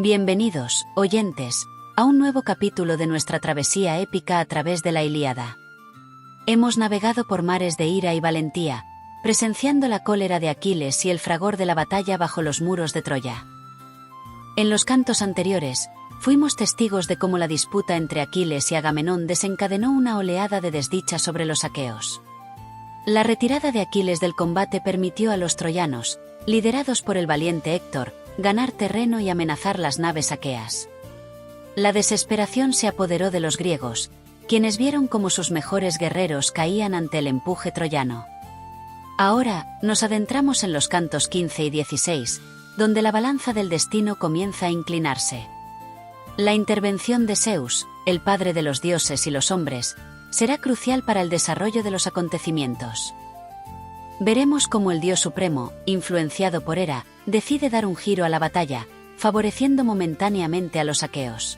Bienvenidos, oyentes, a un nuevo capítulo de nuestra travesía épica a través de la Ilíada. Hemos navegado por mares de ira y valentía, presenciando la cólera de Aquiles y el fragor de la batalla bajo los muros de Troya. En los cantos anteriores, fuimos testigos de cómo la disputa entre Aquiles y Agamenón desencadenó una oleada de desdicha sobre los aqueos. La retirada de Aquiles del combate permitió a los troyanos, liderados por el valiente Héctor, ganar terreno y amenazar las naves aqueas. La desesperación se apoderó de los griegos, quienes vieron cómo sus mejores guerreros caían ante el empuje troyano. Ahora, nos adentramos en los cantos 15 y 16, donde la balanza del destino comienza a inclinarse. La intervención de Zeus, el padre de los dioses y los hombres, será crucial para el desarrollo de los acontecimientos. Veremos cómo el dios supremo, influenciado por Hera, decide dar un giro a la batalla, favoreciendo momentáneamente a los aqueos.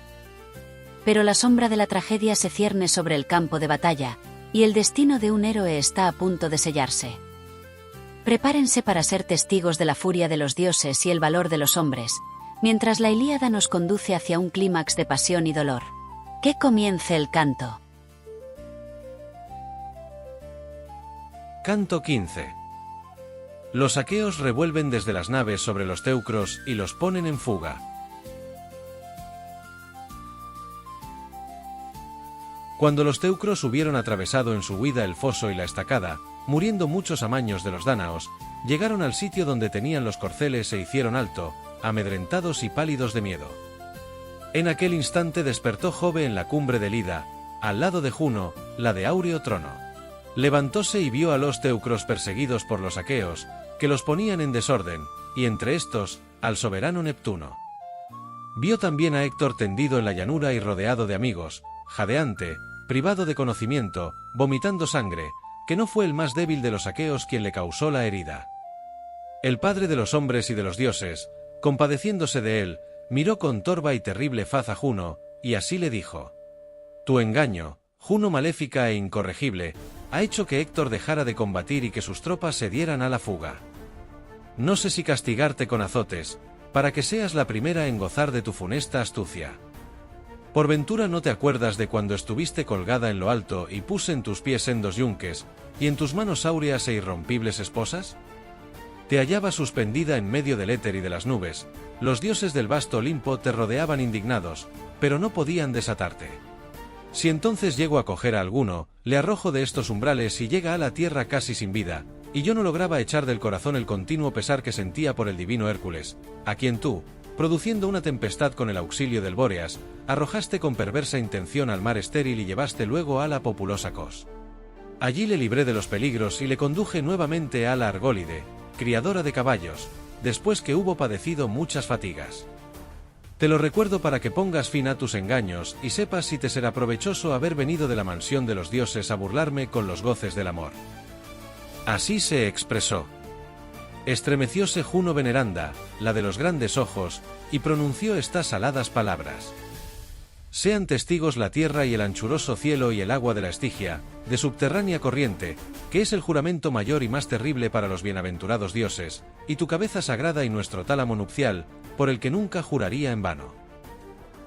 Pero la sombra de la tragedia se cierne sobre el campo de batalla, y el destino de un héroe está a punto de sellarse. Prepárense para ser testigos de la furia de los dioses y el valor de los hombres, mientras la Ilíada nos conduce hacia un clímax de pasión y dolor. Que comience el canto. Canto 15. Los aqueos revuelven desde las naves sobre los teucros y los ponen en fuga. Cuando los teucros hubieron atravesado en su huida el foso y la estacada, muriendo muchos amaños de los dánaos, llegaron al sitio donde tenían los corceles e hicieron alto, amedrentados y pálidos de miedo. En aquel instante despertó Jove en la cumbre del Ida, al lado de Juno, la de áureo trono. Levantóse y vio a los teucros perseguidos por los aqueos, que los ponían en desorden, y entre estos, al soberano Neptuno. Vio también a Héctor tendido en la llanura y rodeado de amigos, jadeante, privado de conocimiento, vomitando sangre, que no fue el más débil de los aqueos quien le causó la herida. El padre de los hombres y de los dioses, compadeciéndose de él, miró con torva y terrible faz a Juno, y así le dijo: Tu engaño, Juno maléfica e incorregible, ha hecho que Héctor dejara de combatir y que sus tropas se dieran a la fuga. No sé si castigarte con azotes, para que seas la primera en gozar de tu funesta astucia. ¿Por ventura no te acuerdas de cuando estuviste colgada en lo alto y puse en tus pies sendos yunques, y en tus manos áureas e irrompibles esposas? Te hallabas suspendida en medio del éter y de las nubes, los dioses del vasto Olimpo te rodeaban indignados, pero no podían desatarte. Si entonces llego a coger a alguno, le arrojo de estos umbrales y llega a la tierra casi sin vida, y yo no lograba echar del corazón el continuo pesar que sentía por el divino Hércules, a quien tú, produciendo una tempestad con el auxilio del Bóreas, arrojaste con perversa intención al mar estéril y llevaste luego a la populosa Cos. Allí le libré de los peligros y le conduje nuevamente a la Argólide, criadora de caballos, después que hubo padecido muchas fatigas. Te lo recuerdo para que pongas fin a tus engaños y sepas si te será provechoso haber venido de la mansión de los dioses a burlarme con los goces del amor. Así se expresó. Estremecióse Juno veneranda, la de los grandes ojos, y pronunció estas aladas palabras. Sean testigos la tierra y el anchuroso cielo y el agua de la Estigia, de subterránea corriente, que es el juramento mayor y más terrible para los bienaventurados dioses, y tu cabeza sagrada y nuestro tálamo nupcial, por el que nunca juraría en vano.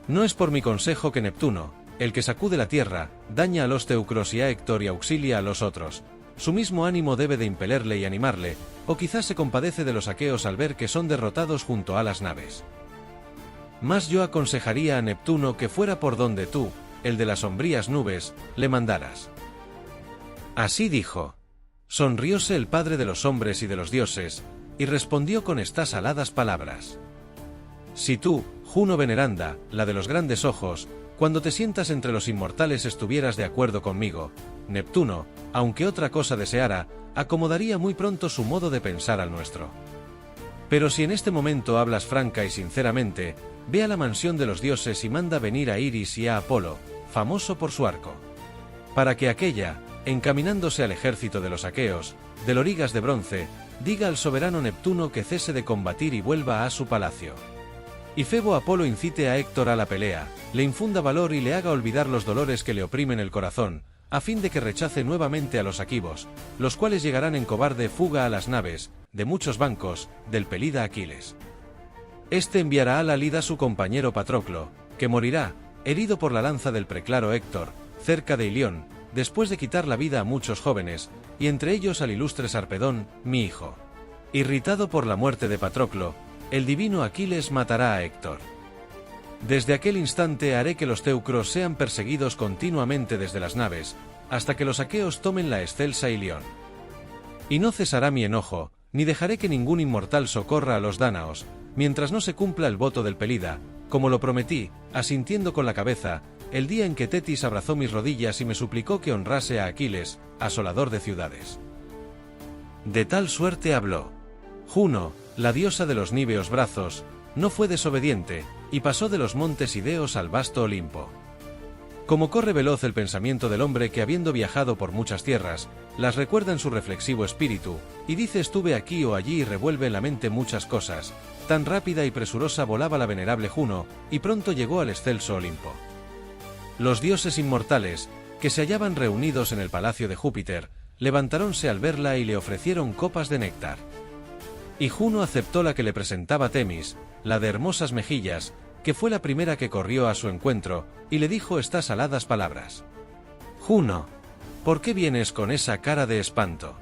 No es por mi consejo que Neptuno, el que sacude la tierra, daña a los teucros y a Héctor y auxilia a los otros. Su mismo ánimo debe de impelerle y animarle, o quizás se compadece de los aqueos al ver que son derrotados junto a las naves. Mas yo aconsejaría a Neptuno que fuera por donde tú, el de las sombrías nubes, le mandaras. Así dijo. Sonrióse el padre de los hombres y de los dioses, y respondió con estas aladas palabras. Si tú, Juno veneranda, la de los grandes ojos, cuando te sientas entre los inmortales estuvieras de acuerdo conmigo, Neptuno, aunque otra cosa deseara, acomodaría muy pronto su modo de pensar al nuestro. Pero si en este momento hablas franca y sinceramente, ve a la mansión de los dioses y manda venir a Iris y a Apolo, famoso por su arco. Para que aquella, encaminándose al ejército de los aqueos, de lorigas de bronce, diga al soberano Neptuno que cese de combatir y vuelva a su palacio. Y Febo Apolo incite a Héctor a la pelea, le infunda valor y le haga olvidar los dolores que le oprimen el corazón, a fin de que rechace nuevamente a los aquivos, los cuales llegarán en cobarde fuga a las naves, de muchos bancos, del pelida Aquiles. Este enviará a la lid a su compañero Patroclo, que morirá, herido por la lanza del preclaro Héctor, cerca de Ilión, después de quitar la vida a muchos jóvenes, y entre ellos al ilustre Sarpedón, mi hijo. Irritado por la muerte de Patroclo, el divino Aquiles matará a Héctor. Desde aquel instante haré que los teucros sean perseguidos continuamente desde las naves, hasta que los aqueos tomen la excelsa Ilión. Y no cesará mi enojo, ni dejaré que ningún inmortal socorra a los dánaos, mientras no se cumpla el voto del Pelida, como lo prometí, asintiendo con la cabeza, el día en que Tetis abrazó mis rodillas y me suplicó que honrase a Aquiles, asolador de ciudades. De tal suerte habló. Juno, la diosa de los níveos brazos, no fue desobediente, y pasó de los montes Ideos al vasto Olimpo. Como corre veloz el pensamiento del hombre que habiendo viajado por muchas tierras, las recuerda en su reflexivo espíritu, y dice estuve aquí o allí y revuelve en la mente muchas cosas, tan rápida y presurosa volaba la venerable Juno, y pronto llegó al excelso Olimpo. Los dioses inmortales, que se hallaban reunidos en el palacio de Júpiter, levantaronse al verla y le ofrecieron copas de néctar. Y Juno aceptó la que le presentaba Temis, la de hermosas mejillas, que fue la primera que corrió a su encuentro, y le dijo estas aladas palabras. Juno, ¿por qué vienes con esa cara de espanto?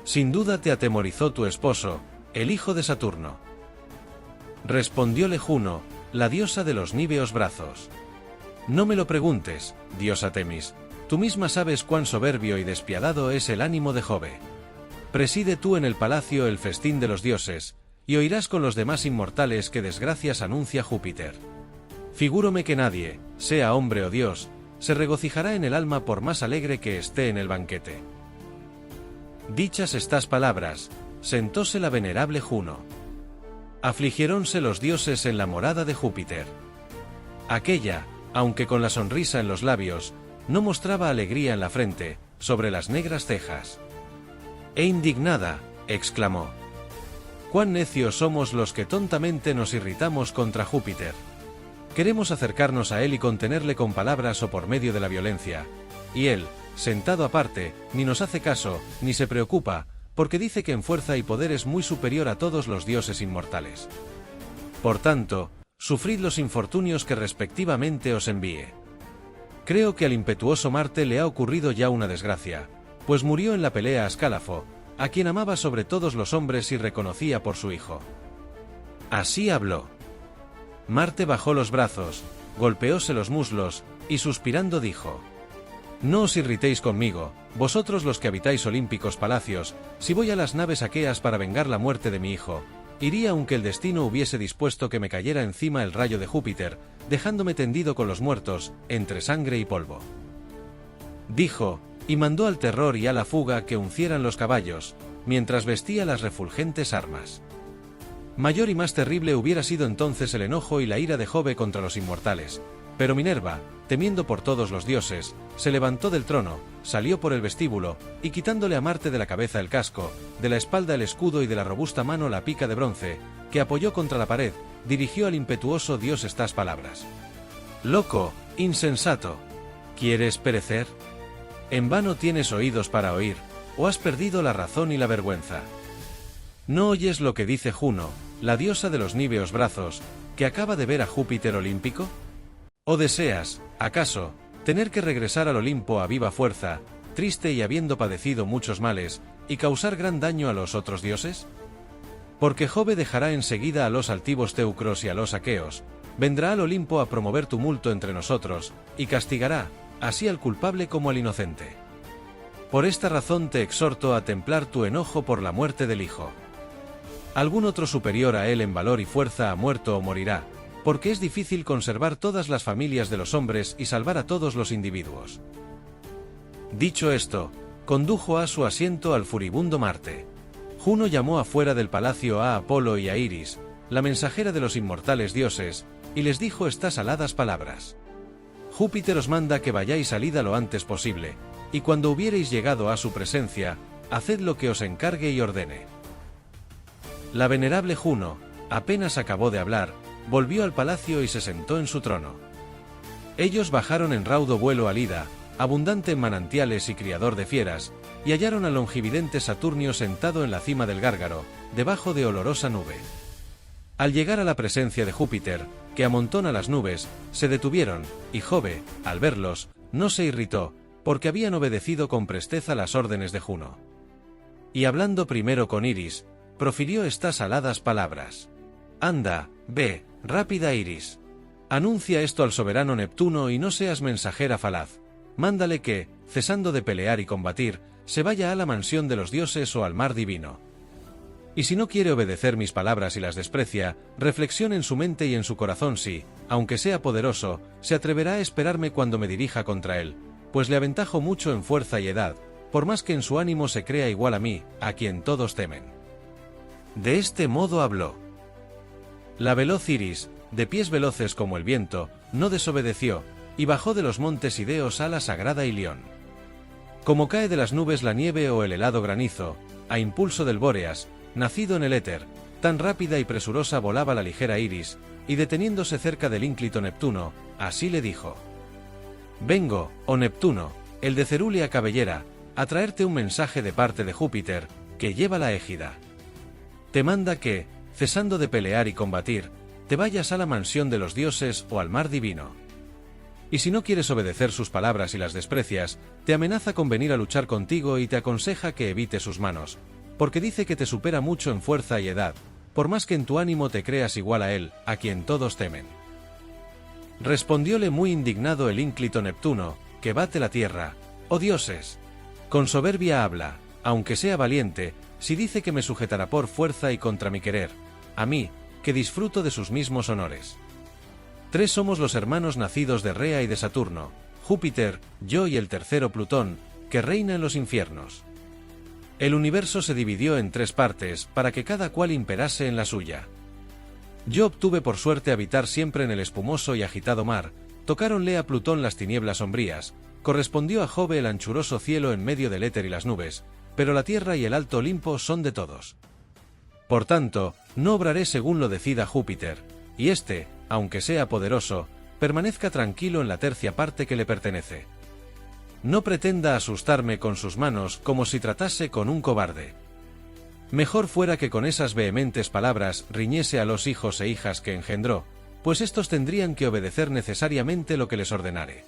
Sin duda te atemorizó tu esposo, el hijo de Saturno. Respondióle Juno, la diosa de los níveos brazos. No me lo preguntes, diosa Temis, tú misma sabes cuán soberbio y despiadado es el ánimo de Jove. Preside tú en el palacio el festín de los dioses, y oirás con los demás inmortales qué desgracias anuncia Júpiter. Figúrome que nadie, sea hombre o dios, se regocijará en el alma por más alegre que esté en el banquete. Dichas estas palabras, sentóse la venerable Juno. Afligiéronse los dioses en la morada de Júpiter. Aquella, aunque con la sonrisa en los labios, no mostraba alegría en la frente, sobre las negras cejas. E indignada, exclamó. Cuán necios somos los que tontamente nos irritamos contra Júpiter. Queremos acercarnos a él y contenerle con palabras o por medio de la violencia, y él, sentado aparte, ni nos hace caso, ni se preocupa, porque dice que en fuerza y poder es muy superior a todos los dioses inmortales. Por tanto, sufrid los infortunios que respectivamente os envíe. Creo que al impetuoso Marte le ha ocurrido ya una desgracia, pues murió en la pelea Ascálafo, a quien amaba sobre todos los hombres y reconocía por su hijo. Así habló. Marte bajó los brazos, golpeóse los muslos, y suspirando dijo: No os irritéis conmigo, vosotros los que habitáis olímpicos palacios, si voy a las naves aqueas para vengar la muerte de mi hijo, iría aunque el destino hubiese dispuesto que me cayera encima el rayo de Júpiter, dejándome tendido con los muertos, entre sangre y polvo. Dijo, y mandó al terror y a la fuga que uncieran los caballos, mientras vestía las refulgentes armas. Mayor y más terrible hubiera sido entonces el enojo y la ira de Jove contra los inmortales, pero Minerva, temiendo por todos los dioses, se levantó del trono, salió por el vestíbulo, y quitándole a Marte de la cabeza el casco, de la espalda el escudo y de la robusta mano la pica de bronce, que apoyó contra la pared, dirigió al impetuoso dios estas palabras. Loco, insensato, ¿quieres perecer? En vano tienes oídos para oír, o has perdido la razón y la vergüenza. ¿No oyes lo que dice Juno, la diosa de los níveos brazos, que acaba de ver a Júpiter olímpico? ¿O deseas, acaso, tener que regresar al Olimpo a viva fuerza, triste y habiendo padecido muchos males, y causar gran daño a los otros dioses? Porque Jove dejará enseguida a los altivos teucros y a los aqueos, vendrá al Olimpo a promover tumulto entre nosotros, y castigará, así al culpable como al inocente. Por esta razón te exhorto a templar tu enojo por la muerte del hijo. Algún otro superior a él en valor y fuerza ha muerto o morirá, porque es difícil conservar todas las familias de los hombres y salvar a todos los individuos. Dicho esto, condujo a su asiento al furibundo Marte. Juno llamó afuera del palacio a Apolo y a Iris, la mensajera de los inmortales dioses, y les dijo estas aladas palabras. Júpiter os manda que vayáis salida lo antes posible, y cuando hubiereis llegado a su presencia, haced lo que os encargue y ordene. La venerable Juno, apenas acabó de hablar, volvió al palacio y se sentó en su trono. Ellos bajaron en raudo vuelo al Ida, abundante en manantiales y criador de fieras, y hallaron al longividente Saturnio sentado en la cima del Gárgaro, debajo de olorosa nube. Al llegar a la presencia de Júpiter, que amontona las nubes, se detuvieron, y Jove, al verlos, no se irritó, porque habían obedecido con presteza las órdenes de Juno. Y hablando primero con Iris, profirió estas aladas palabras. Anda, ve, rápida Iris. Anuncia esto al soberano Neptuno y no seas mensajera falaz. Mándale que, cesando de pelear y combatir, se vaya a la mansión de los dioses o al mar divino. Y si no quiere obedecer mis palabras y las desprecia, reflexione en su mente y en su corazón si, aunque sea poderoso, se atreverá a esperarme cuando me dirija contra él, pues le aventajo mucho en fuerza y edad, por más que en su ánimo se crea igual a mí, a quien todos temen. De este modo habló. La veloz Iris, de pies veloces como el viento, no desobedeció, y bajó de los montes Ideos a la sagrada Ilión. Como cae de las nubes la nieve o el helado granizo, a impulso del Bóreas, nacido en el éter, tan rápida y presurosa volaba la ligera Iris, y deteniéndose cerca del ínclito Neptuno, así le dijo. Vengo, oh Neptuno, el de cerúlea cabellera, a traerte un mensaje de parte de Júpiter, que lleva la égida. Te manda que, cesando de pelear y combatir, te vayas a la mansión de los dioses o al mar divino. Y si no quieres obedecer sus palabras y las desprecias, te amenaza con venir a luchar contigo y te aconseja que evites sus manos, porque dice que te supera mucho en fuerza y edad, por más que en tu ánimo te creas igual a él, a quien todos temen. Respondióle muy indignado el ínclito Neptuno, que bate la tierra, oh dioses, con soberbia habla, aunque sea valiente, si dice que me sujetará por fuerza y contra mi querer, a mí, que disfruto de sus mismos honores. 3 somos los hermanos nacidos de Rea y de Saturno, Júpiter, yo y el tercero Plutón, que reina en los infiernos. El universo se dividió en 3 partes, para que cada cual imperase en la suya. Yo obtuve por suerte habitar siempre en el espumoso y agitado mar, tocáronle a Plutón las tinieblas sombrías, correspondió a Jove el anchuroso cielo en medio del éter y las nubes, pero la tierra y el alto Olimpo son de todos. Por tanto, no obraré según lo decida Júpiter, y éste, aunque sea poderoso, permanezca tranquilo en la tercia parte que le pertenece. No pretenda asustarme con sus manos como si tratase con un cobarde. Mejor fuera que con esas vehementes palabras riñese a los hijos e hijas que engendró, pues estos tendrían que obedecer necesariamente lo que les ordenare.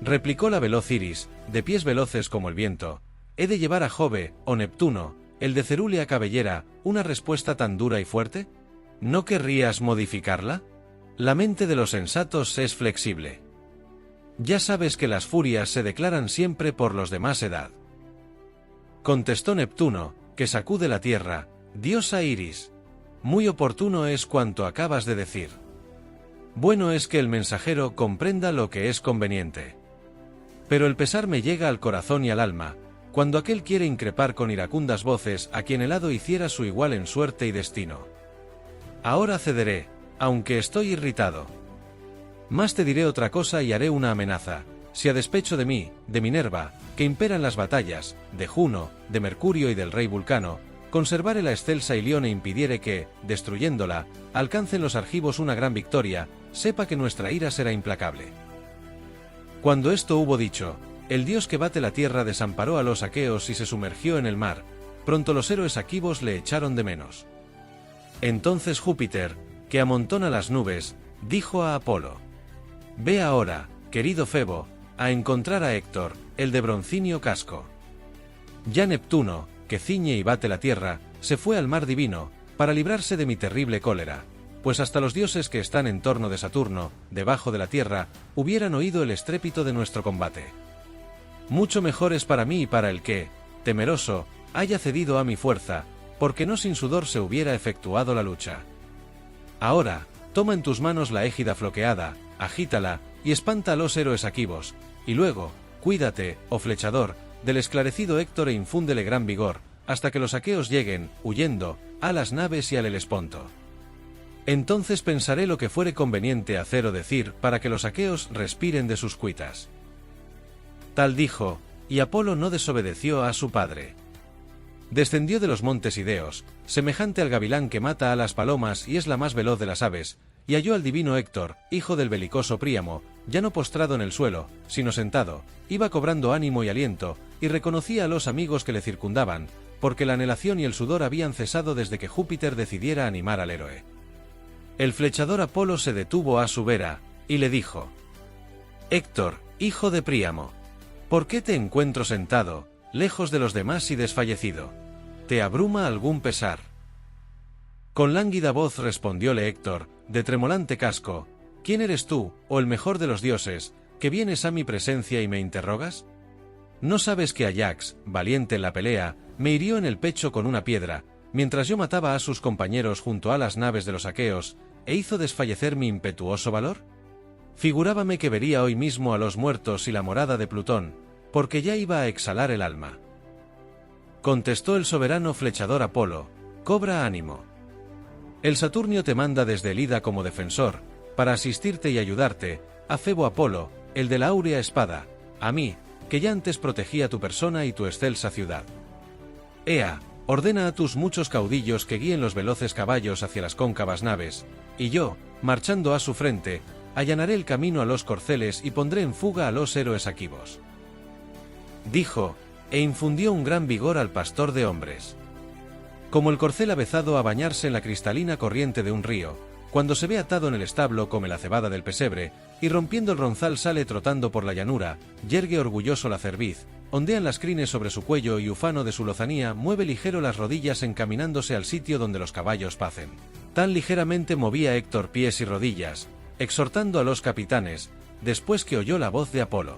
Replicó la veloz Iris, de pies veloces como el viento, ¿he de llevar a Jove, o Neptuno, el de cerúlea cabellera, una respuesta tan dura y fuerte? ¿No querrías modificarla? La mente de los sensatos es flexible. Ya sabes que las furias se declaran siempre por los de más edad. Contestó Neptuno, que sacude la tierra, diosa Iris. Muy oportuno es cuanto acabas de decir. Bueno es que el mensajero comprenda lo que es conveniente. Pero el pesar me llega al corazón y al alma, cuando aquel quiere increpar con iracundas voces a quien el hado hiciera su igual en suerte y destino. Ahora cederé, aunque estoy irritado. Más te diré otra cosa y haré una amenaza, si a despecho de mí, de Minerva, que impera en las batallas, de Juno, de Mercurio y del rey Vulcano, conservare la excelsa Ilión e impidiere que, destruyéndola, alcancen los argivos una gran victoria, sepa que nuestra ira será implacable. Cuando esto hubo dicho, el dios que bate la tierra desamparó a los aqueos y se sumergió en el mar, pronto los héroes aquivos le echaron de menos. Entonces Júpiter, que amontona las nubes, dijo a Apolo: Ve ahora, querido Febo, a encontrar a Héctor, el de broncíneo casco. Ya Neptuno, que ciñe y bate la tierra, se fue al mar divino, para librarse de mi terrible cólera, pues hasta los dioses que están en torno de Saturno, debajo de la tierra, hubieran oído el estrépito de nuestro combate. Mucho mejor es para mí y para el que, temeroso, haya cedido a mi fuerza, porque no sin sudor se hubiera efectuado la lucha. Ahora, toma en tus manos la égida floqueada, agítala, y espanta a los héroes aquivos, y luego, cuídate, oh flechador, del esclarecido Héctor e infúndele gran vigor, hasta que los aqueos lleguen, huyendo, a las naves y al Helesponto. Entonces pensaré lo que fuere conveniente hacer o decir para que los aqueos respiren de sus cuitas. Tal dijo, y Apolo no desobedeció a su padre. Descendió de los montes Ideos, semejante al gavilán que mata a las palomas y es la más veloz de las aves, y halló al divino Héctor, hijo del belicoso Príamo, ya no postrado en el suelo, sino sentado, iba cobrando ánimo y aliento, y reconocía a los amigos que le circundaban, porque la anhelación y el sudor habían cesado desde que Júpiter decidiera animar al héroe. El flechador Apolo se detuvo a su vera, y le dijo: «Héctor, hijo de Príamo, ¿por qué te encuentro sentado, lejos de los demás y desfallecido? ¿Te abruma algún pesar?». Con lánguida voz respondióle Héctor, de tremolante casco: «¿Quién eres tú, o el mejor de los dioses, que vienes a mi presencia y me interrogas? ¿No sabes que Ayax, valiente en la pelea, me hirió en el pecho con una piedra, mientras yo mataba a sus compañeros junto a las naves de los aqueos, e hizo desfallecer mi impetuoso valor? Figurábame que vería hoy mismo a los muertos y la morada de Plutón, porque ya iba a exhalar el alma». Contestó el soberano flechador Apolo: «Cobra ánimo. El Saturnio te manda desde el Ida como defensor, para asistirte y ayudarte, a Febo Apolo, el de la áurea espada, a mí, que ya antes protegía tu persona y tu excelsa ciudad. Ea, ordena a tus muchos caudillos que guíen los veloces caballos hacia las cóncavas naves, y yo, marchando a su frente, allanaré el camino a los corceles y pondré en fuga a los héroes aquivos». Dijo, e infundió un gran vigor al pastor de hombres. Como el corcel avezado a bañarse en la cristalina corriente de un río, cuando se ve atado en el establo come la cebada del pesebre, y rompiendo el ronzal sale trotando por la llanura, yergue orgulloso la cerviz, ondean las crines sobre su cuello y ufano de su lozanía mueve ligero las rodillas encaminándose al sitio donde los caballos pacen. Tan ligeramente movía Héctor pies y rodillas, exhortando a los capitanes, después que oyó la voz de Apolo.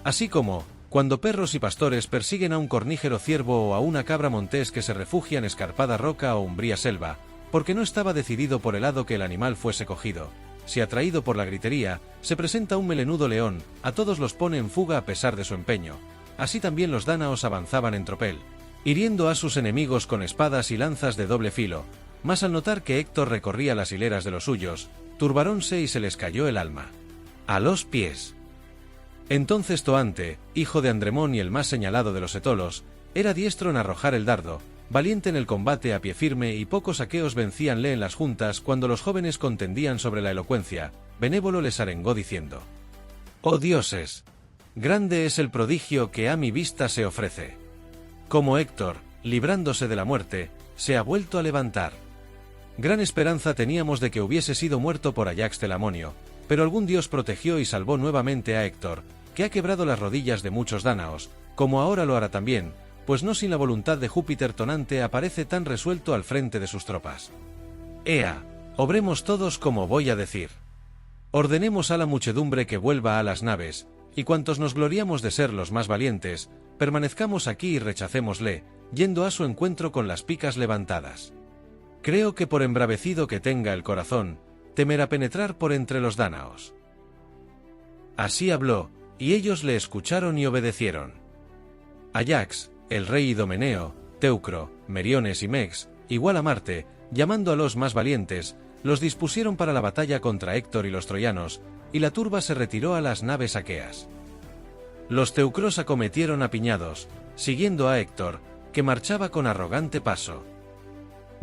Así como, cuando perros y pastores persiguen a un cornígero ciervo o a una cabra montés que se refugia en escarpada roca o umbría selva, porque no estaba decidido por el lado que el animal fuese cogido, si atraído por la gritería, se presenta un melenudo león, a todos los pone en fuga a pesar de su empeño. Así también los dánaos avanzaban en tropel, hiriendo a sus enemigos con espadas y lanzas de doble filo, mas al notar que Héctor recorría las hileras de los suyos, turbarónse y se les cayó el alma a los pies. Entonces Toante, hijo de Andremón y el más señalado de los etolos, era diestro en arrojar el dardo, valiente en el combate a pie firme, y pocos aqueos vencíanle en las juntas cuando los jóvenes contendían sobre la elocuencia. Benévolo les arengó diciendo: «Oh dioses, grande es el prodigio que a mi vista se ofrece. Como Héctor, librándose de la muerte, se ha vuelto a levantar. Gran esperanza teníamos de que hubiese sido muerto por Ayax Telamonio, pero algún dios protegió y salvó nuevamente a Héctor, que ha quebrado las rodillas de muchos dánaos, como ahora lo hará también, pues no sin la voluntad de Júpiter Tonante aparece tan resuelto al frente de sus tropas. Ea, obremos todos como voy a decir. Ordenemos a la muchedumbre que vuelva a las naves, y cuantos nos gloriamos de ser los más valientes, permanezcamos aquí y rechacémosle, yendo a su encuentro con las picas levantadas. Creo que por embravecido que tenga el corazón, temerá penetrar por entre los dánaos». Así habló, y ellos le escucharon y obedecieron. Ayax, el rey Idomeneo, Teucro, Meriones y Mex, igual a Marte, llamando a los más valientes, los dispusieron para la batalla contra Héctor y los troyanos, y la turba se retiró a las naves aqueas. Los teucros acometieron apiñados, siguiendo a Héctor, que marchaba con arrogante paso.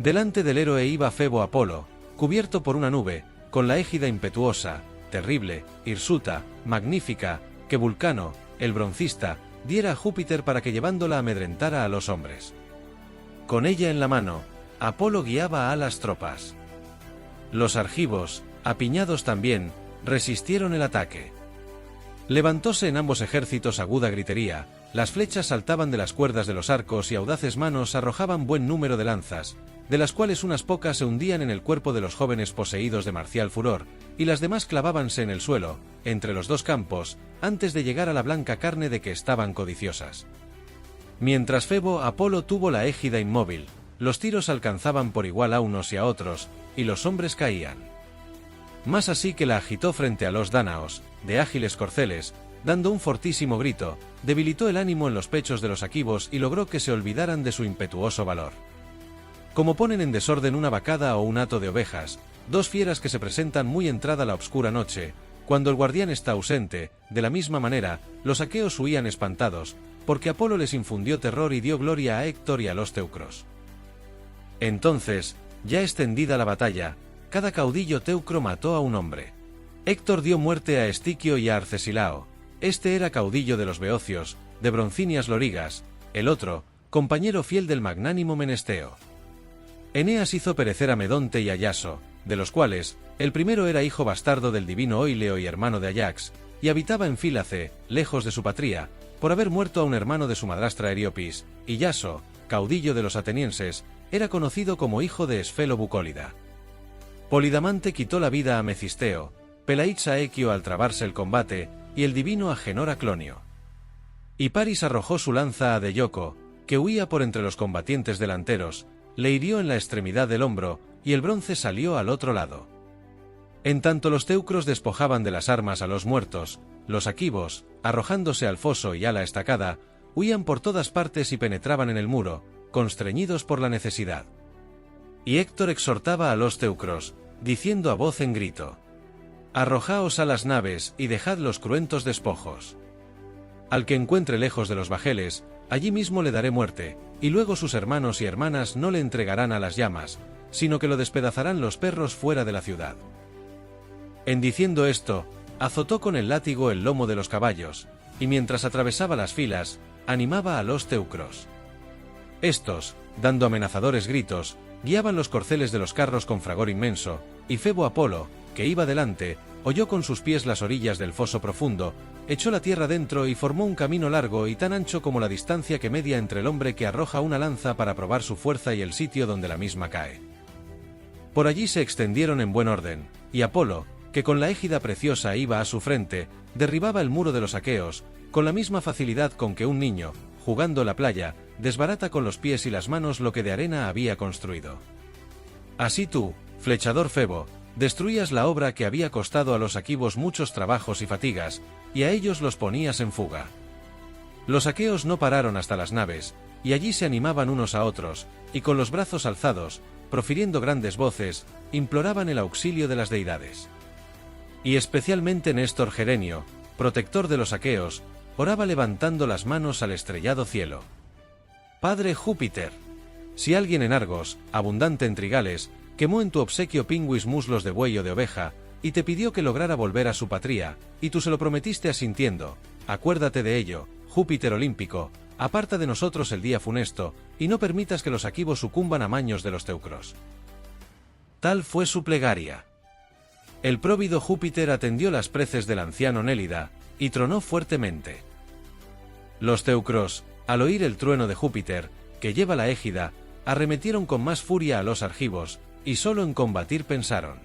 Delante del héroe iba Febo Apolo, cubierto por una nube, con la égida impetuosa, terrible, hirsuta, magnífica, que Vulcano, el broncista, diera a Júpiter para que llevándola amedrentara a los hombres. Con ella en la mano, Apolo guiaba a las tropas. Los argivos, apiñados también, resistieron el ataque. Levantóse en ambos ejércitos aguda gritería, las flechas saltaban de las cuerdas de los arcos y audaces manos arrojaban buen número de lanzas, de las cuales unas pocas se hundían en el cuerpo de los jóvenes poseídos de marcial furor, y las demás clavábanse en el suelo, entre los dos campos, antes de llegar a la blanca carne de que estaban codiciosas. Mientras Febo Apolo tuvo la égida inmóvil, los tiros alcanzaban por igual a unos y a otros, y los hombres caían. Más así que la agitó frente a los dánaos, de ágiles corceles, dando un fortísimo grito, debilitó el ánimo en los pechos de los aquivos y logró que se olvidaran de su impetuoso valor. Como ponen en desorden una vacada o un hato de ovejas, dos fieras que se presentan muy entrada la obscura noche, cuando el guardián está ausente, de la misma manera, los aqueos huían espantados, porque Apolo les infundió terror y dio gloria a Héctor y a los teucros. Entonces, ya extendida la batalla, cada caudillo teucro mató a un hombre. Héctor dio muerte a Estiquio y a Arcesilao, este era caudillo de los beocios, de broncíneas lorigas, el otro, compañero fiel del magnánimo Menesteo. Eneas hizo perecer a Medonte y a Iaso, de los cuales, el primero era hijo bastardo del divino Oileo y hermano de Ayax, y habitaba en Fílace, lejos de su patria, por haber muerto a un hermano de su madrastra Eriopis, y Iaso, caudillo de los atenienses, era conocido como hijo de Esfelo Bucólida. Polidamante quitó la vida a Mecisteo, Pelaix a Equio al trabarse el combate, y el divino Agenor a Clonio. Y Paris arrojó su lanza a Deioco, que huía por entre los combatientes delanteros, le hirió en la extremidad del hombro, y el bronce salió al otro lado. En tanto los teucros despojaban de las armas a los muertos, los aquivos, arrojándose al foso y a la estacada, huían por todas partes y penetraban en el muro, constreñidos por la necesidad. Y Héctor exhortaba a los teucros, diciendo a voz en grito: «Arrojaos a las naves y dejad los cruentos despojos. Al que encuentre lejos de los bajeles, allí mismo le daré muerte, y luego sus hermanos y hermanas no le entregarán a las llamas, sino que lo despedazarán los perros fuera de la ciudad». En diciendo esto, azotó con el látigo el lomo de los caballos, y mientras atravesaba las filas, animaba a los teucros. Estos, dando amenazadores gritos, guiaban los corceles de los carros con fragor inmenso, y Febo Apolo, que iba delante, holló con sus pies las orillas del foso profundo, echó la tierra dentro y formó un camino largo y tan ancho como la distancia que media entre el hombre que arroja una lanza para probar su fuerza y el sitio donde la misma cae. Por allí se extendieron en buen orden, y Apolo, que con la égida preciosa iba a su frente, derribaba el muro de los aqueos, con la misma facilidad con que un niño, jugando la playa, desbarata con los pies y las manos lo que de arena había construido. Así tú, flechador Febo, destruías la obra que había costado a los aquivos muchos trabajos y fatigas, y a ellos los ponías en fuga. Los aqueos no pararon hasta las naves, y allí se animaban unos a otros, y con los brazos alzados, profiriendo grandes voces, imploraban el auxilio de las deidades. Y especialmente Néstor Gerenio, protector de los aqueos, oraba levantando las manos al estrellado cielo. Padre Júpiter, si alguien en Argos, abundante en trigales, quemó en tu obsequio pingüis muslos de buey o de oveja, y te pidió que lograra volver a su patria, y tú se lo prometiste asintiendo, acuérdate de ello, Júpiter olímpico, aparta de nosotros el día funesto, y no permitas que los aquivos sucumban a maños de los teucros. Tal fue su plegaria. El próvido Júpiter atendió las preces del anciano Nélida, y tronó fuertemente. Los teucros, al oír el trueno de Júpiter, que lleva la égida, arremetieron con más furia a los argivos, y solo en combatir pensaron.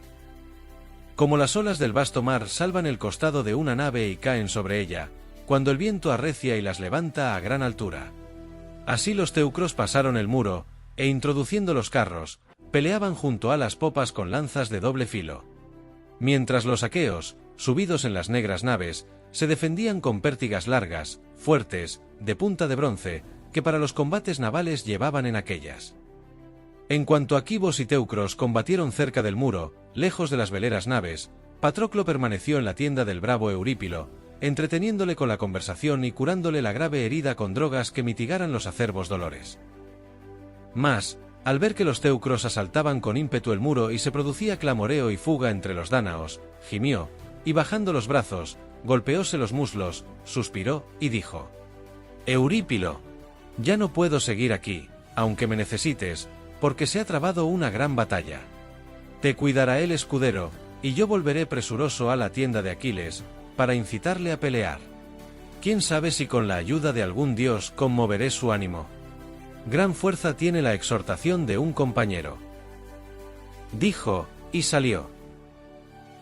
Como las olas del vasto mar salvan el costado de una nave y caen sobre ella, cuando el viento arrecia y las levanta a gran altura. Así los teucros pasaron el muro, e introduciendo los carros, peleaban junto a las popas con lanzas de doble filo. Mientras los aqueos, subidos en las negras naves, se defendían con pértigas largas, fuertes, de punta de bronce, que para los combates navales llevaban en aquellas. En cuanto aquivos y teucros combatieron cerca del muro, lejos de las veleras naves, Patroclo permaneció en la tienda del bravo Eurípilo, entreteniéndole con la conversación y curándole la grave herida con drogas que mitigaran los acerbos dolores. Mas, al ver que los teucros asaltaban con ímpetu el muro y se producía clamoreo y fuga entre los dánaos, gimió, y bajando los brazos, golpeóse los muslos, suspiró y dijo: «Eurípilo, ya no puedo seguir aquí, aunque me necesites, porque se ha trabado una gran batalla. Te cuidará el escudero, y yo volveré presuroso a la tienda de Aquiles, para incitarle a pelear. ¿Quién sabe si con la ayuda de algún dios conmoveré su ánimo? Gran fuerza tiene la exhortación de un compañero». Dijo, y salió.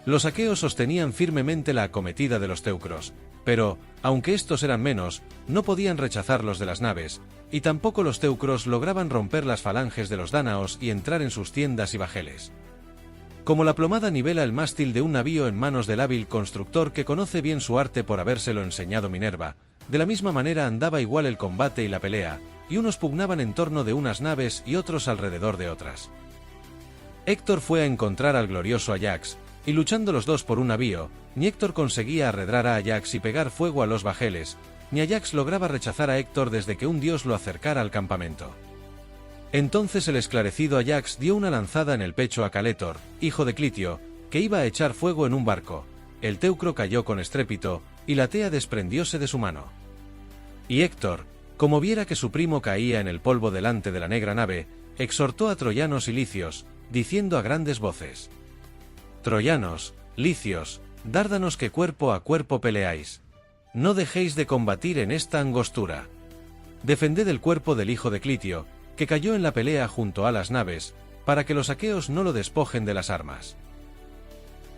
Los aqueos sostenían firmemente la acometida de los teucros, pero, aunque estos eran menos, no podían rechazarlos de las naves, y tampoco los teucros lograban romper las falanges de los dánaos y entrar en sus tiendas y bajeles. Como la plomada nivela el mástil de un navío en manos del hábil constructor que conoce bien su arte por habérselo enseñado Minerva, de la misma manera andaba igual el combate y la pelea, y unos pugnaban en torno de unas naves y otros alrededor de otras. Héctor fue a encontrar al glorioso Ayax, y luchando los dos por un navío, ni Héctor conseguía arredrar a Ayax y pegar fuego a los bajeles, ni Ayax lograba rechazar a Héctor desde que un dios lo acercara al campamento. Entonces el esclarecido Ayax dio una lanzada en el pecho a Calétor, hijo de Clitio, que iba a echar fuego en un barco. El teucro cayó con estrépito, y la tea desprendióse de su mano. Y Héctor, como viera que su primo caía en el polvo delante de la negra nave, exhortó a troyanos y licios, diciendo a grandes voces: «Troyanos, licios, dárdanos que cuerpo a cuerpo peleáis. No dejéis de combatir en esta angostura. Defended el cuerpo del hijo de Clitio, que cayó en la pelea junto a las naves, para que los aqueos no lo despojen de las armas».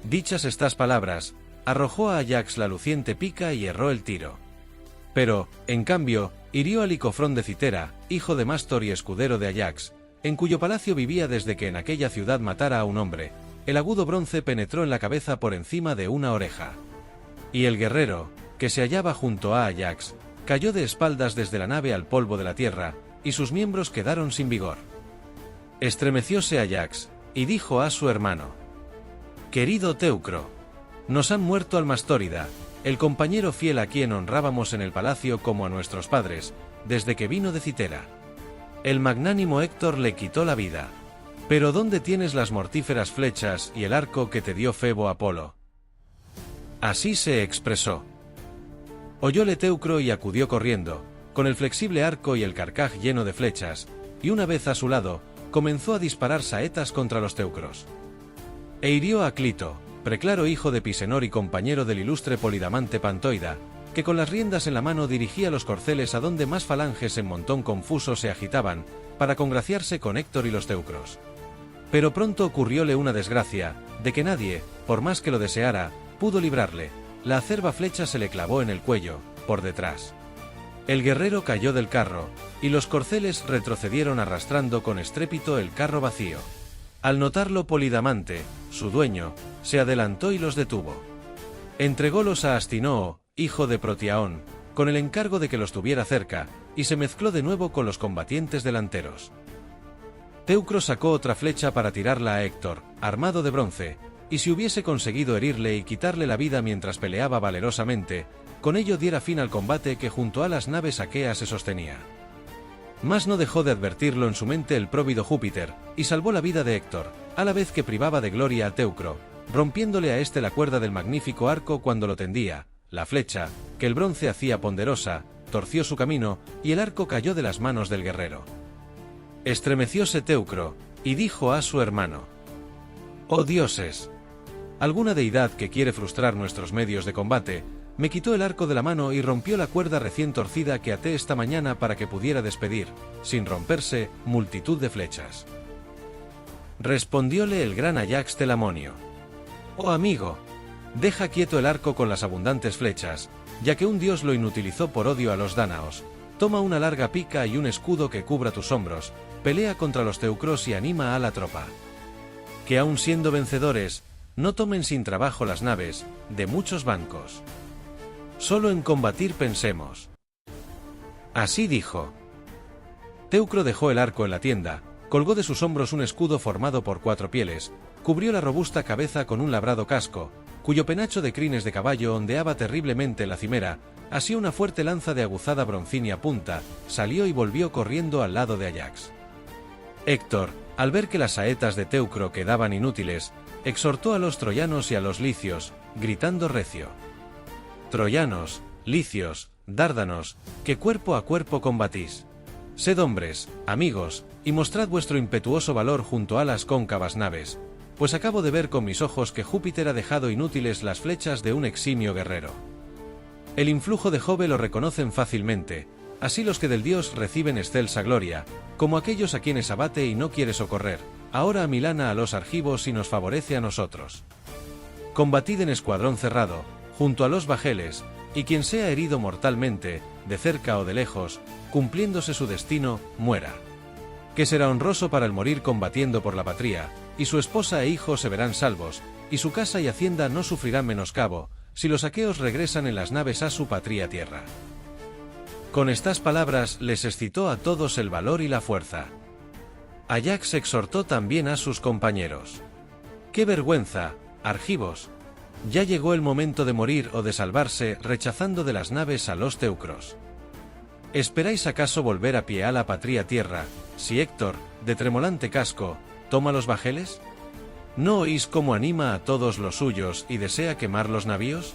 Dichas estas palabras, arrojó a Ayax la luciente pica y erró el tiro. Pero, en cambio, hirió a Licofrón de Citera, hijo de Mástor y escudero de Ayax, en cuyo palacio vivía desde que en aquella ciudad matara a un hombre. El agudo bronce penetró en la cabeza por encima de una oreja. Y el guerrero, que se hallaba junto a Ayax, cayó de espaldas desde la nave al polvo de la tierra, y sus miembros quedaron sin vigor. Estremecióse Ayax, y dijo a su hermano: «Querido Teucro, nos han muerto al Mastórida, el compañero fiel a quien honrábamos en el palacio como a nuestros padres, desde que vino de Citera. El magnánimo Héctor le quitó la vida. Pero ¿dónde tienes las mortíferas flechas y el arco que te dio Febo Apolo?». Así se expresó. Oyóle Teucro y acudió corriendo, con el flexible arco y el carcaj lleno de flechas, y una vez a su lado, comenzó a disparar saetas contra los teucros. E hirió a Clito, preclaro hijo de Pisenor y compañero del ilustre Polidamante Pantoida, que con las riendas en la mano dirigía los corceles a donde más falanges en montón confuso se agitaban, para congraciarse con Héctor y los teucros. Pero pronto ocurrióle una desgracia, de que nadie, por más que lo deseara, pudo librarle. La acerba flecha se le clavó en el cuello, por detrás. El guerrero cayó del carro, y los corceles retrocedieron arrastrando con estrépito el carro vacío. Al notarlo Polidamante, su dueño, se adelantó y los detuvo. Entrególos a Astinoo, hijo de Protiaón, con el encargo de que los tuviera cerca, y se mezcló de nuevo con los combatientes delanteros. Teucro sacó otra flecha para tirarla a Héctor, armado de bronce, y si hubiese conseguido herirle y quitarle la vida mientras peleaba valerosamente, con ello diera fin al combate que junto a las naves aqueas se sostenía. Mas no dejó de advertirlo en su mente el próvido Júpiter, y salvó la vida de Héctor, a la vez que privaba de gloria a Teucro, rompiéndole a éste la cuerda del magnífico arco cuando lo tendía. La flecha, que el bronce hacía ponderosa, torció su camino, y el arco cayó de las manos del guerrero. Estremecióse Teucro, y dijo a su hermano: «Oh dioses, alguna deidad que quiere frustrar nuestros medios de combate, me quitó el arco de la mano y rompió la cuerda recién torcida que até esta mañana para que pudiera despedir, sin romperse, multitud de flechas». Respondióle el gran Ayax Telamonio: «Oh amigo, deja quieto el arco con las abundantes flechas, ya que un dios lo inutilizó por odio a los dánaos. Toma una larga pica y un escudo que cubra tus hombros, pelea contra los teucros y anima a la tropa. Que aun siendo vencedores, no tomen sin trabajo las naves, de muchos bancos. Solo en combatir pensemos». Así dijo. Teucro dejó el arco en la tienda, colgó de sus hombros un escudo formado por 4 pieles, cubrió la robusta cabeza con un labrado casco, cuyo penacho de crines de caballo ondeaba terriblemente en la cimera, asió una fuerte lanza de aguzada broncínea punta, salió y volvió corriendo al lado de Ayax. Héctor, al ver que las saetas de Teucro quedaban inútiles, exhortó a los troyanos y a los licios, gritando recio: «Troyanos, licios, dárdanos, que cuerpo a cuerpo combatís. Sed hombres, amigos, y mostrad vuestro impetuoso valor junto a las cóncavas naves, pues acabo de ver con mis ojos que Júpiter ha dejado inútiles las flechas de un eximio guerrero. El influjo de Jove lo reconocen fácilmente, así los que del dios reciben excelsa gloria, como aquellos a quienes abate y no quiere socorrer, ahora amilana a los argivos y nos favorece a nosotros. Combatid en escuadrón cerrado, junto a los bajeles, y quien sea herido mortalmente, de cerca o de lejos, cumpliéndose su destino, muera. Que será honroso para el morir combatiendo por la patria, y su esposa e hijos se verán salvos, y su casa y hacienda no sufrirán menoscabo, si los aqueos regresan en las naves a su patria tierra». Con estas palabras les excitó a todos el valor y la fuerza. Ayax exhortó también a sus compañeros: «¡Qué vergüenza, argivos! Ya llegó el momento de morir o de salvarse rechazando de las naves a los teucros. ¿Esperáis acaso volver a pie a la patria tierra, si Héctor, de tremolante casco, toma los bajeles? ¿No oís cómo anima a todos los suyos y desea quemar los navíos?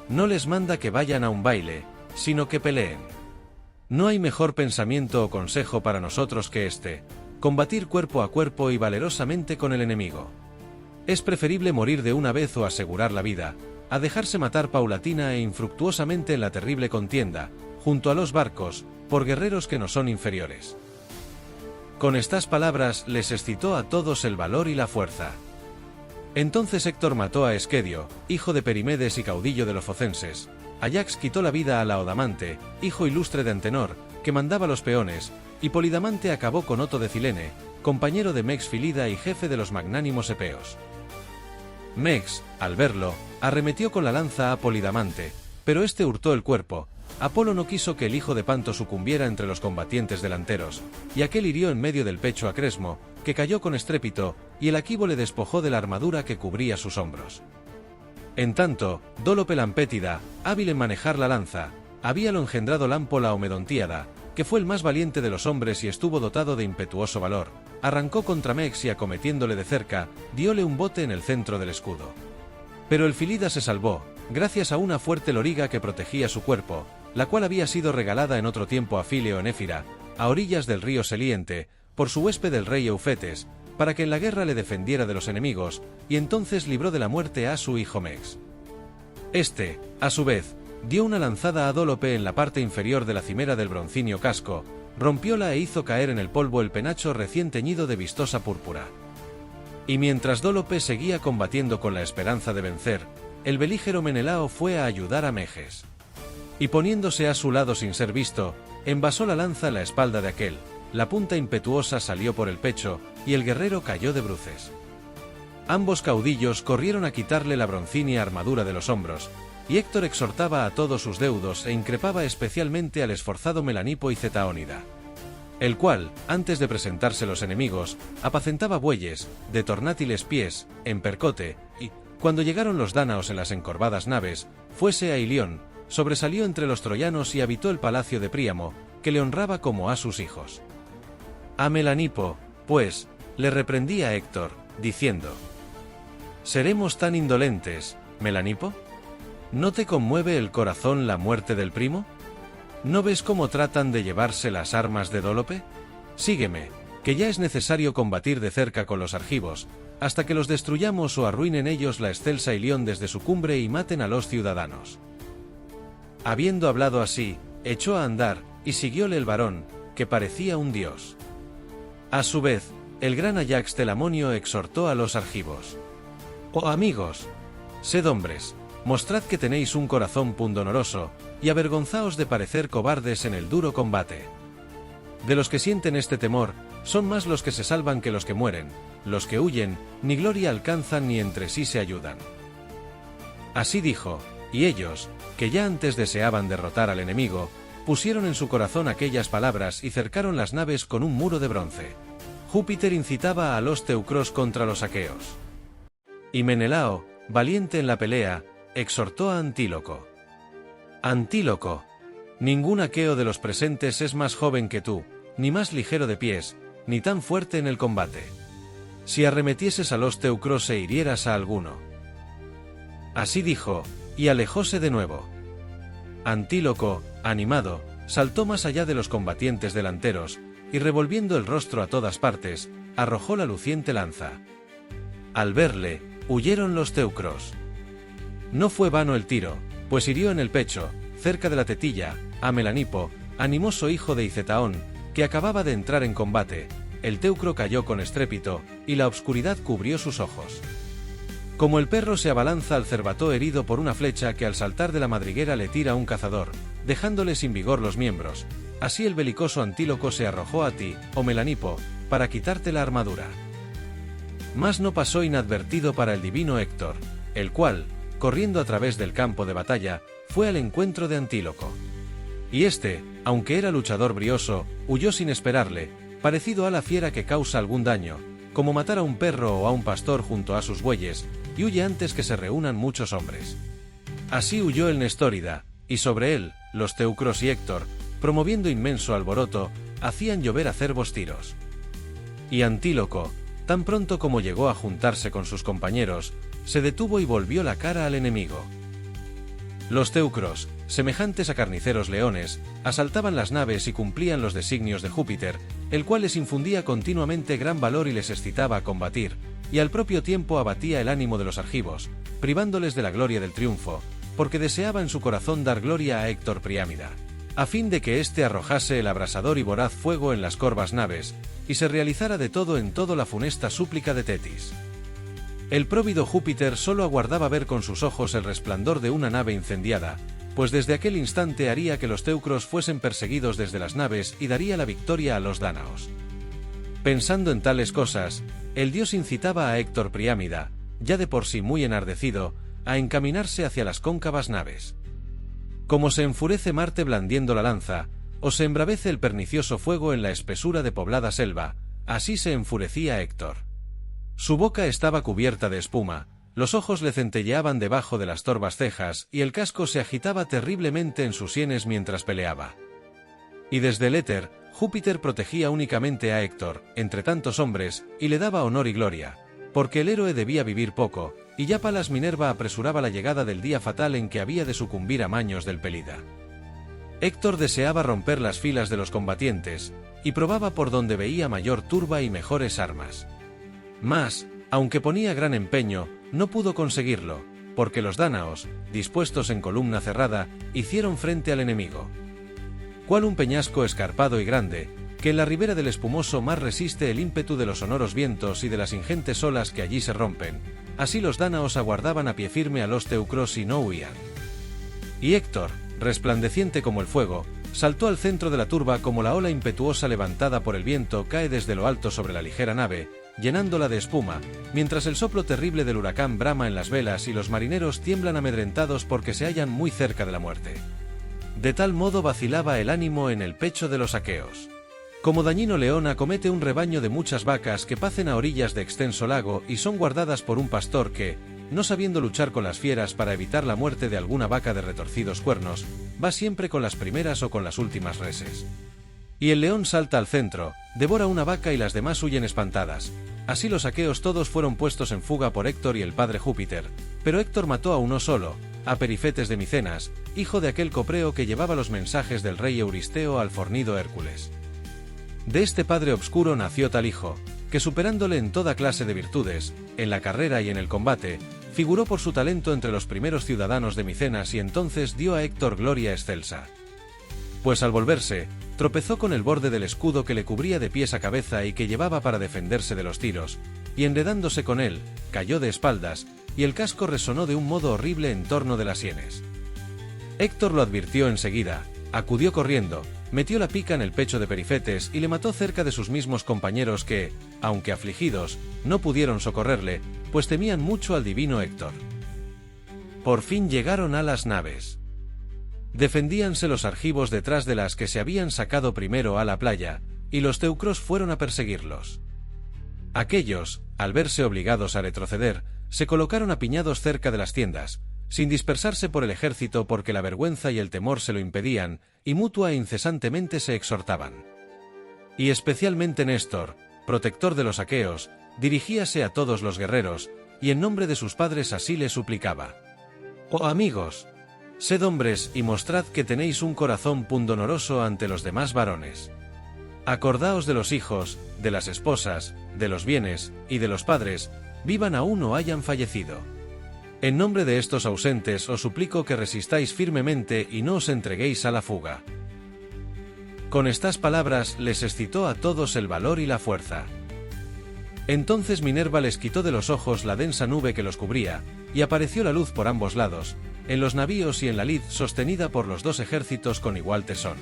No les manda que vayan a un baile, sino que peleen. No hay mejor pensamiento o consejo para nosotros que este: combatir cuerpo a cuerpo y valerosamente con el enemigo. Es preferible morir de una vez o asegurar la vida, a dejarse matar paulatina e infructuosamente en la terrible contienda, junto a los barcos, por guerreros que nos son inferiores. Con estas palabras les excitó a todos el valor y la fuerza. Entonces Héctor mató a Esquedio, hijo de Perimedes y caudillo de los focenses. Ayax quitó la vida a Laodamante, hijo ilustre de Antenor, que mandaba los peones, y Polidamante acabó con Oto de Cilene, compañero de Mex Filida y jefe de los magnánimos epeos. Mex, al verlo, arremetió con la lanza a Polidamante, pero este hurtó el cuerpo. Apolo no quiso que el hijo de Panto sucumbiera entre los combatientes delanteros, y aquel hirió en medio del pecho a Cresmo, que cayó con estrépito, y el Aquivo le despojó de la armadura que cubría sus hombros. En tanto, Dólope Lampétida, hábil en manejar la lanza, habíalo engendrado Lampo la Omedontíada, que fue el más valiente de los hombres y estuvo dotado de impetuoso valor, arrancó contra Mex y acometiéndole de cerca, dióle un bote en el centro del escudo. Pero el Filida se salvó, gracias a una fuerte loriga que protegía su cuerpo, la cual había sido regalada en otro tiempo a Fileo en Éfira, a orillas del río Seliente, por su huésped el rey Eufetes, para que en la guerra le defendiera de los enemigos, y entonces libró de la muerte a su hijo Mex. Este, a su vez, dio una lanzada a Dólope en la parte inferior de la cimera del broncíneo casco, rompióla e hizo caer en el polvo el penacho recién teñido de vistosa púrpura. Y mientras Dólope seguía combatiendo con la esperanza de vencer, el belígero Menelao fue a ayudar a Meges. Y poniéndose a su lado sin ser visto, envasó la lanza en la espalda de aquel, la punta impetuosa salió por el pecho, y el guerrero cayó de bruces. Ambos caudillos corrieron a quitarle la broncínea armadura de los hombros, y Héctor exhortaba a todos sus deudos e increpaba especialmente al esforzado Melanipo y Cetaónida, el cual, antes de presentarse los enemigos, apacentaba bueyes, de tornátiles pies, en percote, y, cuando llegaron los dánaos en las encorvadas naves, fuese a Ilión, sobresalió entre los troyanos y habitó el palacio de Príamo, que le honraba como a sus hijos. A Melanipo, pues, le reprendía Héctor, diciendo: ¿seremos tan indolentes, Melanipo? ¿No te conmueve el corazón la muerte del primo? ¿No ves cómo tratan de llevarse las armas de Dólope? Sígueme, que ya es necesario combatir de cerca con los argivos, hasta que los destruyamos o arruinen ellos la excelsa Ilión desde su cumbre y maten a los ciudadanos. Habiendo hablado así, echó a andar, y siguióle el varón, que parecía un dios. A su vez, el gran Ayax Telamonio exhortó a los argivos: «Oh amigos, sed hombres, mostrad que tenéis un corazón pundonoroso, y avergonzaos de parecer cobardes en el duro combate. De los que sienten este temor, son más los que se salvan que los que mueren, los que huyen, ni gloria alcanzan ni entre sí se ayudan». Así dijo, y ellos, que ya antes deseaban derrotar al enemigo, pusieron en su corazón aquellas palabras y cercaron las naves con un muro de bronce. Júpiter incitaba a los teucros contra los aqueos. Y Menelao, valiente en la pelea, exhortó a Antíloco: «Antíloco, ningún aqueo de los presentes es más joven que tú, ni más ligero de pies, ni tan fuerte en el combate. Si arremetieses a los teucros e hirieras a alguno». Así dijo, y alejóse de nuevo. Antíloco, animado, saltó más allá de los combatientes delanteros, y revolviendo el rostro a todas partes, arrojó la luciente lanza. Al verle, huyeron los teucros. No fue vano el tiro, pues hirió en el pecho, cerca de la tetilla, a Melanipo, animoso hijo de Icetaón, que acababa de entrar en combate. El teucro cayó con estrépito, y la obscuridad cubrió sus ojos. Como el perro se abalanza al cervato herido por una flecha que al saltar de la madriguera le tira un cazador, dejándole sin vigor los miembros, así el belicoso Antíloco se arrojó a ti, oh Melanipo, para quitarte la armadura. Mas no pasó inadvertido para el divino Héctor, el cual, corriendo a través del campo de batalla, fue al encuentro de Antíloco. Y este, aunque era luchador brioso, huyó sin esperarle, parecido a la fiera que causa algún daño, como matar a un perro o a un pastor junto a sus bueyes, y huye antes que se reúnan muchos hombres. Así huyó el Nestórida, y sobre él, los teucros y Héctor, promoviendo inmenso alboroto, hacían llover acerbos tiros. Y Antíloco, tan pronto como llegó a juntarse con sus compañeros, se detuvo y volvió la cara al enemigo. Los teucros, semejantes a carniceros leones, asaltaban las naves y cumplían los designios de Júpiter, el cual les infundía continuamente gran valor y les excitaba a combatir, y al propio tiempo abatía el ánimo de los argivos, privándoles de la gloria del triunfo, porque deseaba en su corazón dar gloria a Héctor Priámida, a fin de que éste arrojase el abrasador y voraz fuego en las corvas naves, y se realizara de todo en todo la funesta súplica de Tetis. El próvido Júpiter solo aguardaba ver con sus ojos el resplandor de una nave incendiada, pues desde aquel instante haría que los teucros fuesen perseguidos desde las naves y daría la victoria a los dánaos. Pensando en tales cosas, el dios incitaba a Héctor Priámida, ya de por sí muy enardecido, a encaminarse hacia las cóncavas naves. Como se enfurece Marte blandiendo la lanza, o se embravece el pernicioso fuego en la espesura de poblada selva, así se enfurecía Héctor. Su boca estaba cubierta de espuma, los ojos le centelleaban debajo de las torvas cejas y el casco se agitaba terriblemente en sus sienes mientras peleaba. Y desde el éter, Júpiter protegía únicamente a Héctor, entre tantos hombres, y le daba honor y gloria, porque el héroe debía vivir poco, y ya Palas Minerva apresuraba la llegada del día fatal en que había de sucumbir a maños del Pelida. Héctor deseaba romper las filas de los combatientes, y probaba por donde veía mayor turba y mejores armas. Mas, aunque ponía gran empeño, no pudo conseguirlo, porque los dánaos, dispuestos en columna cerrada, hicieron frente al enemigo. Cual un peñasco escarpado y grande, que en la ribera del espumoso mar resiste el ímpetu de los sonoros vientos y de las ingentes olas que allí se rompen, así los dánaos aguardaban a pie firme a los teucros y no huían. Y Héctor, resplandeciente como el fuego, saltó al centro de la turba como la ola impetuosa levantada por el viento cae desde lo alto sobre la ligera nave, llenándola de espuma, mientras el soplo terrible del huracán brama en las velas y los marineros tiemblan amedrentados porque se hallan muy cerca de la muerte. De tal modo vacilaba el ánimo en el pecho de los aqueos. Como dañino león acomete un rebaño de muchas vacas que pacen a orillas de extenso lago y son guardadas por un pastor que, no sabiendo luchar con las fieras para evitar la muerte de alguna vaca de retorcidos cuernos, va siempre con las primeras o con las últimas reses. Y el león salta al centro, devora una vaca y las demás huyen espantadas. Así los aqueos todos fueron puestos en fuga por Héctor y el padre Júpiter, pero Héctor mató a uno solo, a Perifetes de Micenas, hijo de aquel copreo que llevaba los mensajes del rey Euristeo al fornido Hércules. De este padre obscuro nació tal hijo, que superándole en toda clase de virtudes, en la carrera y en el combate, figuró por su talento entre los primeros ciudadanos de Micenas y entonces dio a Héctor gloria excelsa. Pues al volverse, tropezó con el borde del escudo que le cubría de pies a cabeza y que llevaba para defenderse de los tiros, y enredándose con él, cayó de espaldas, y el casco resonó de un modo horrible en torno de las sienes. Héctor lo advirtió enseguida, acudió corriendo, metió la pica en el pecho de Perifetes y le mató cerca de sus mismos compañeros que, aunque afligidos, no pudieron socorrerle, pues temían mucho al divino Héctor. Por fin llegaron a las naves. Defendíanse los argivos detrás de las que se habían sacado primero a la playa, y los teucros fueron a perseguirlos. Aquellos, al verse obligados a retroceder, se colocaron apiñados cerca de las tiendas, sin dispersarse por el ejército porque la vergüenza y el temor se lo impedían, y mutua e incesantemente se exhortaban. Y especialmente Néstor, protector de los aqueos, dirigíase a todos los guerreros, y en nombre de sus padres así les suplicaba: «Oh amigos, sed hombres y mostrad que tenéis un corazón pundonoroso ante los demás varones. Acordaos de los hijos, de las esposas, de los bienes, y de los padres, vivan aún o hayan fallecido. En nombre de estos ausentes os suplico que resistáis firmemente y no os entreguéis a la fuga». Con estas palabras les excitó a todos el valor y la fuerza. Entonces Minerva les quitó de los ojos la densa nube que los cubría, y apareció la luz por ambos lados, en los navíos y en la lid sostenida por los dos ejércitos con igual tesón.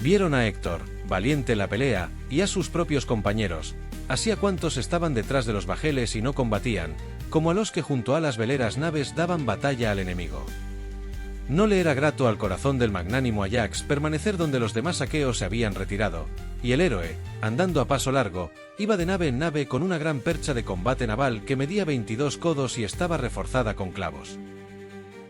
Vieron a Héctor, valiente en la pelea, y a sus propios compañeros, así a cuantos estaban detrás de los bajeles y no combatían, como a los que junto a las veleras naves daban batalla al enemigo. No le era grato al corazón del magnánimo Ajax permanecer donde los demás aqueos se habían retirado, y el héroe, andando a paso largo, iba de nave en nave con una gran percha de combate naval que medía 22 codos y estaba reforzada con clavos.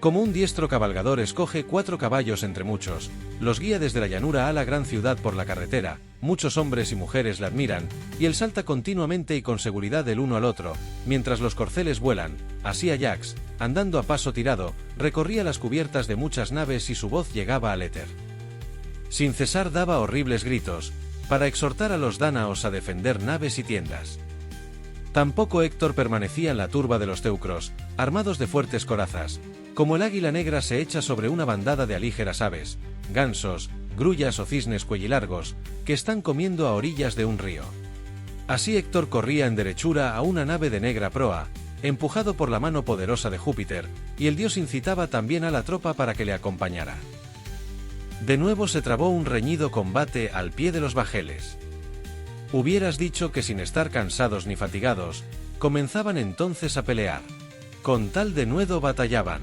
Como un diestro cabalgador escoge 4 caballos entre muchos, los guía desde la llanura a la gran ciudad por la carretera, muchos hombres y mujeres la admiran, y él salta continuamente y con seguridad del uno al otro, mientras los corceles vuelan. Así Ajax, andando a paso tirado, recorría las cubiertas de muchas naves y su voz llegaba al éter. Sin cesar daba horribles gritos, para exhortar a los dánaos a defender naves y tiendas. Tampoco Héctor permanecía en la turba de los teucros, armados de fuertes corazas, como el águila negra se echa sobre una bandada de alígeras aves, gansos, grullas o cisnes cuellilargos, que están comiendo a orillas de un río. Así Héctor corría en derechura a una nave de negra proa, empujado por la mano poderosa de Júpiter, y el dios incitaba también a la tropa para que le acompañara. De nuevo se trabó un reñido combate al pie de los bajeles. Hubieras dicho que sin estar cansados ni fatigados, comenzaban entonces a pelear. Con tal denuedo batallaban.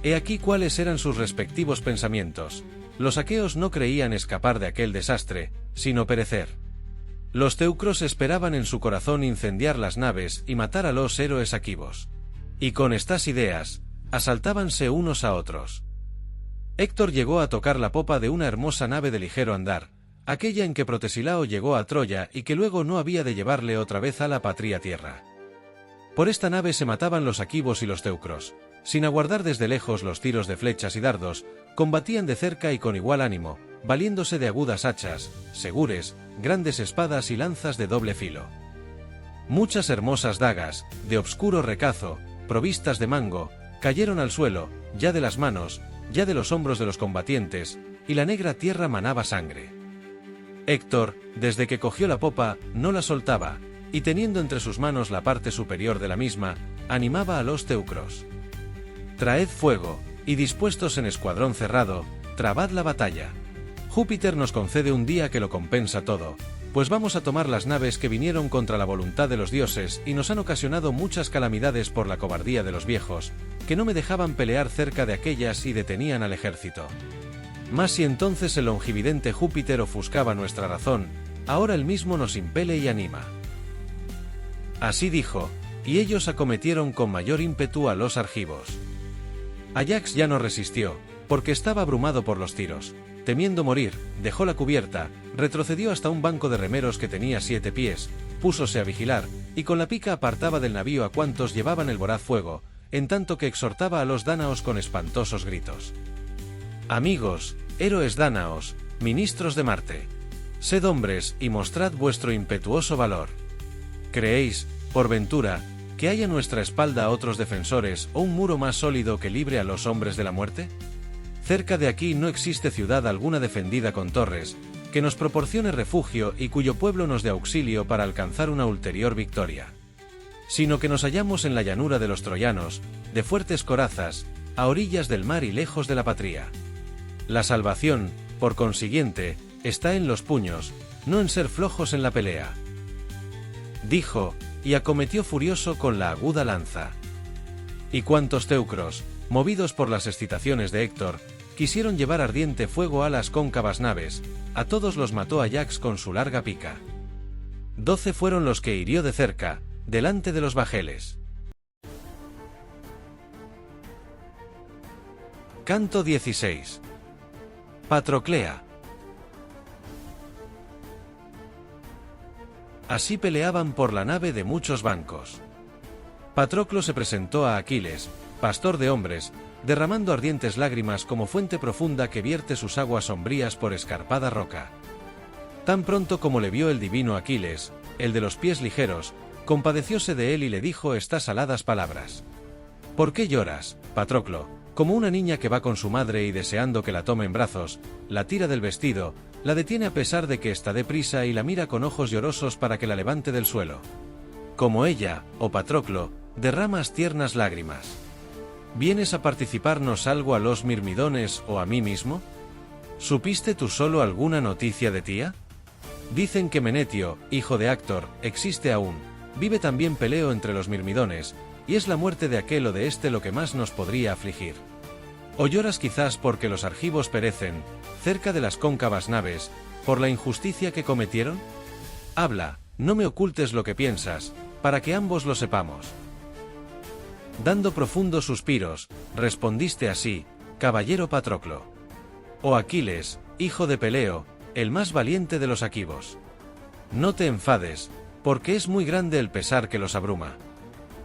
He aquí cuáles eran sus respectivos pensamientos. Los aqueos no creían escapar de aquel desastre, sino perecer. Los teucros esperaban en su corazón incendiar las naves y matar a los héroes aquivos. Y con estas ideas, asaltábanse unos a otros. Héctor llegó a tocar la popa de una hermosa nave de ligero andar, aquella en que Protesilao llegó a Troya y que luego no había de llevarle otra vez a la patria tierra. Por esta nave se mataban los aquivos y los teucros. Sin aguardar desde lejos los tiros de flechas y dardos, combatían de cerca y con igual ánimo, valiéndose de agudas hachas, segures, grandes espadas y lanzas de doble filo. Muchas hermosas dagas, de obscuro recazo, provistas de mango, cayeron al suelo, ya de las manos, ya de los hombros de los combatientes, y la negra tierra manaba sangre. Héctor, desde que cogió la popa, no la soltaba, y teniendo entre sus manos la parte superior de la misma, animaba a los teucros. Traed fuego, y dispuestos en escuadrón cerrado, trabad la batalla. Júpiter nos concede un día que lo compensa todo, pues vamos a tomar las naves que vinieron contra la voluntad de los dioses y nos han ocasionado muchas calamidades por la cobardía de los viejos, que no me dejaban pelear cerca de aquellas y detenían al ejército. Mas si entonces el longividente Júpiter ofuscaba nuestra razón, ahora él mismo nos impele y anima. Así dijo, y ellos acometieron con mayor ímpetu a los argivos. Ajax ya no resistió, porque estaba abrumado por los tiros. Temiendo morir, dejó la cubierta, retrocedió hasta un banco de remeros que tenía 7 pies, púsose a vigilar, y con la pica apartaba del navío a cuantos llevaban el voraz fuego, en tanto que exhortaba a los dánaos con espantosos gritos. Amigos, héroes dánaos, ministros de Marte, sed hombres y mostrad vuestro impetuoso valor. ¿Creéis, por ventura, que hay a nuestra espalda otros defensores o un muro más sólido que libre a los hombres de la muerte? Cerca de aquí no existe ciudad alguna defendida con torres, que nos proporcione refugio y cuyo pueblo nos dé auxilio para alcanzar una ulterior victoria. Sino que nos hallamos en la llanura de los troyanos, de fuertes corazas, a orillas del mar y lejos de la patria. La salvación, por consiguiente, está en los puños, no en ser flojos en la pelea. Dijo, y acometió furioso con la aguda lanza. Y cuantos teucros, movidos por las excitaciones de Héctor, quisieron llevar ardiente fuego a las cóncavas naves, a todos los mató Ajax con su larga pica. 12 fueron los que hirió de cerca, delante de los bajeles. Canto 16. Patroclea. Así peleaban por la nave de muchos bancos. Patroclo se presentó a Aquiles, pastor de hombres, derramando ardientes lágrimas como fuente profunda que vierte sus aguas sombrías por escarpada roca. Tan pronto como le vio el divino Aquiles, el de los pies ligeros, compadecióse de él y le dijo estas aladas palabras. ¿Por qué lloras, Patroclo? Como una niña que va con su madre y deseando que la tome en brazos, la tira del vestido, la detiene a pesar de que está deprisa y la mira con ojos llorosos para que la levante del suelo. Como ella, oh Patroclo, derramas tiernas lágrimas. ¿Vienes a participarnos algo a los mirmidones o a mí mismo? ¿Supiste tú solo alguna noticia de Tía? Dicen que Menetio, hijo de Actor, existe aún, vive también Peleo entre los mirmidones, y es la muerte de aquel o de este lo que más nos podría afligir. ¿O lloras quizás porque los argivos perecen, cerca de las cóncavas naves, por la injusticia que cometieron? Habla, no me ocultes lo que piensas, para que ambos lo sepamos. Dando profundos suspiros, respondiste así: caballero Patroclo. Oh Aquiles, hijo de Peleo, el más valiente de los aquivos. No te enfades, porque es muy grande el pesar que los abruma.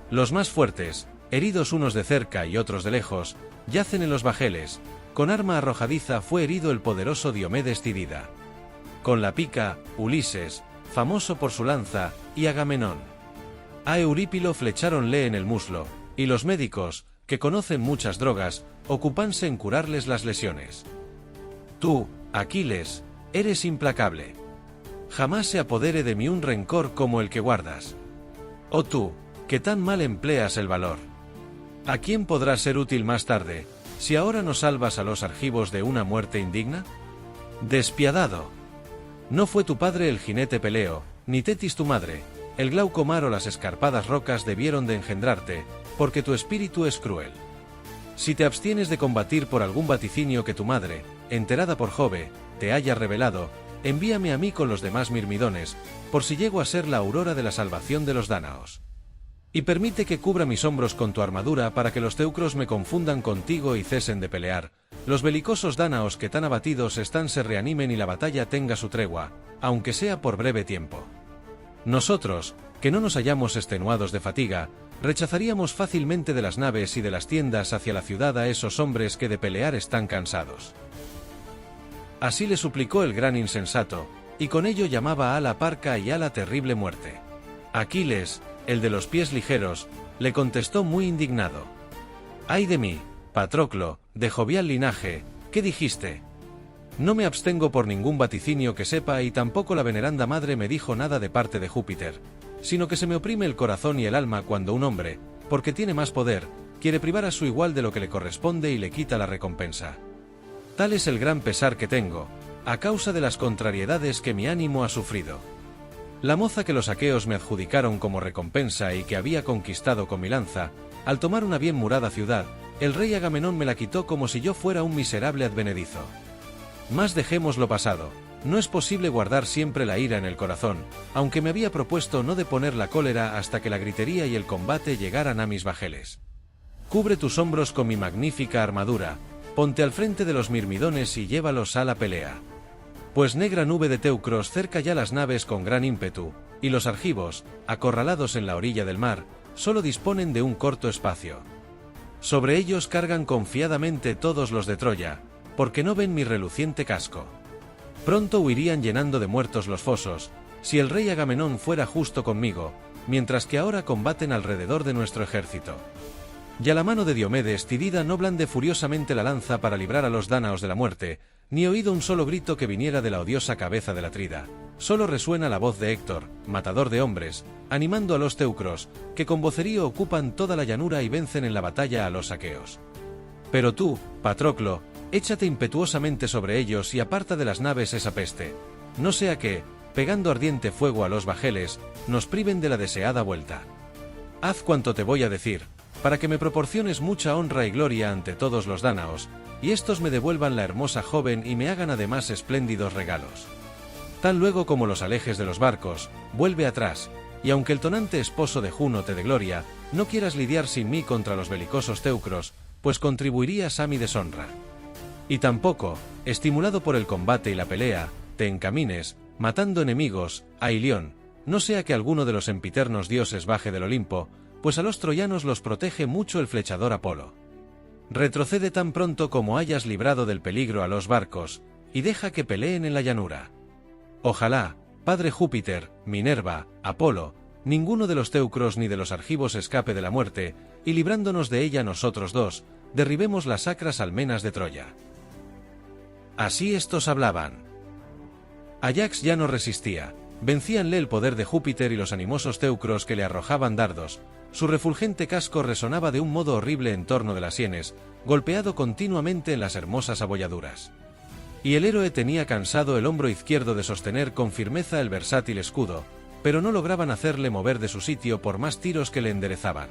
Los más fuertes, heridos unos de cerca y otros de lejos, yacen en los bajeles. Con arma arrojadiza fue herido el poderoso Diomedes Tidida. Con la pica, Ulises, famoso por su lanza, y Agamenón. A Eurípilo flecháronle en el muslo, y los médicos, que conocen muchas drogas, ocúpanse en curarles las lesiones. Tú, Aquiles, eres implacable. Jamás se apodere de mí un rencor como el que guardas. Oh tú, que tan mal empleas el valor. ¿A quién podrá ser útil más tarde, si ahora no salvas a los argivos de una muerte indigna? Despiadado. No fue tu padre el jinete Peleo, ni Tetis tu madre, el glauco mar o las escarpadas rocas debieron de engendrarte, porque tu espíritu es cruel. Si te abstienes de combatir por algún vaticinio que tu madre, enterada por Jove, te haya revelado, envíame a mí con los demás mirmidones, por si llego a ser la aurora de la salvación de los dánaos. Y permite que cubra mis hombros con tu armadura para que los teucros me confundan contigo y cesen de pelear, los belicosos dánaos que tan abatidos están se reanimen y la batalla tenga su tregua, aunque sea por breve tiempo. Nosotros, que no nos hallamos extenuados de fatiga, rechazaríamos fácilmente de las naves y de las tiendas hacia la ciudad a esos hombres que de pelear están cansados. Así le suplicó el gran insensato, y con ello llamaba a la parca y a la terrible muerte. Aquiles, el de los pies ligeros, le contestó muy indignado: ¡ay de mí, Patroclo, de jovial linaje! ¿Qué dijiste? No me abstengo por ningún vaticinio que sepa y tampoco la veneranda madre me dijo nada de parte de Júpiter, sino que se me oprime el corazón y el alma cuando un hombre, porque tiene más poder, quiere privar a su igual de lo que le corresponde y le quita la recompensa. Tal es el gran pesar que tengo, a causa de las contrariedades que mi ánimo ha sufrido. La moza que los aqueos me adjudicaron como recompensa y que había conquistado con mi lanza, al tomar una bien murada ciudad, el rey Agamenón me la quitó como si yo fuera un miserable advenedizo. Mas dejemos lo pasado, no es posible guardar siempre la ira en el corazón, aunque me había propuesto no deponer la cólera hasta que la gritería y el combate llegaran a mis bajeles. Cubre tus hombros con mi magnífica armadura, ponte al frente de los mirmidones y llévalos a la pelea. Pues negra nube de teucros cerca ya las naves con gran ímpetu, y los argivos, acorralados en la orilla del mar, solo disponen de un corto espacio. Sobre ellos cargan confiadamente todos los de Troya, porque no ven mi reluciente casco. Pronto huirían llenando de muertos los fosos, si el rey Agamenón fuera justo conmigo, mientras que ahora combaten alrededor de nuestro ejército. Y a la mano de Diomedes Tidida no blande furiosamente la lanza para librar a los dánaos de la muerte, ni oído un solo grito que viniera de la odiosa cabeza del Atrida. Solo resuena la voz de Héctor, matador de hombres, animando a los teucros, que con vocerío ocupan toda la llanura y vencen en la batalla a los aqueos. Pero tú, Patroclo, échate impetuosamente sobre ellos y aparta de las naves esa peste, no sea que, pegando ardiente fuego a los bajeles, nos priven de la deseada vuelta. Haz cuanto te voy a decir, para que me proporciones mucha honra y gloria ante todos los dánaos, y estos me devuelvan la hermosa joven y me hagan además espléndidos regalos. Tan luego como los alejes de los barcos, vuelve atrás, y aunque el tonante esposo de Juno te dé gloria, no quieras lidiar sin mí contra los belicosos teucros, pues contribuirías a mi deshonra. Y tampoco, estimulado por el combate y la pelea, te encamines, matando enemigos, a Ilión, no sea que alguno de los empiternos dioses baje del Olimpo, pues a los troyanos los protege mucho el flechador Apolo. Retrocede tan pronto como hayas librado del peligro a los barcos, y deja que peleen en la llanura. Ojalá, Padre Júpiter, Minerva, Apolo, ninguno de los teucros ni de los argivos escape de la muerte, y librándonos de ella nosotros dos, derribemos las sacras almenas de Troya. Así estos hablaban. Ayax ya no resistía, vencíanle el poder de Júpiter y los animosos teucros que le arrojaban dardos. Su refulgente casco resonaba de un modo horrible en torno de las sienes, golpeado continuamente en las hermosas abolladuras. Y el héroe tenía cansado el hombro izquierdo de sostener con firmeza el versátil escudo, pero no lograban hacerle mover de su sitio por más tiros que le enderezaban.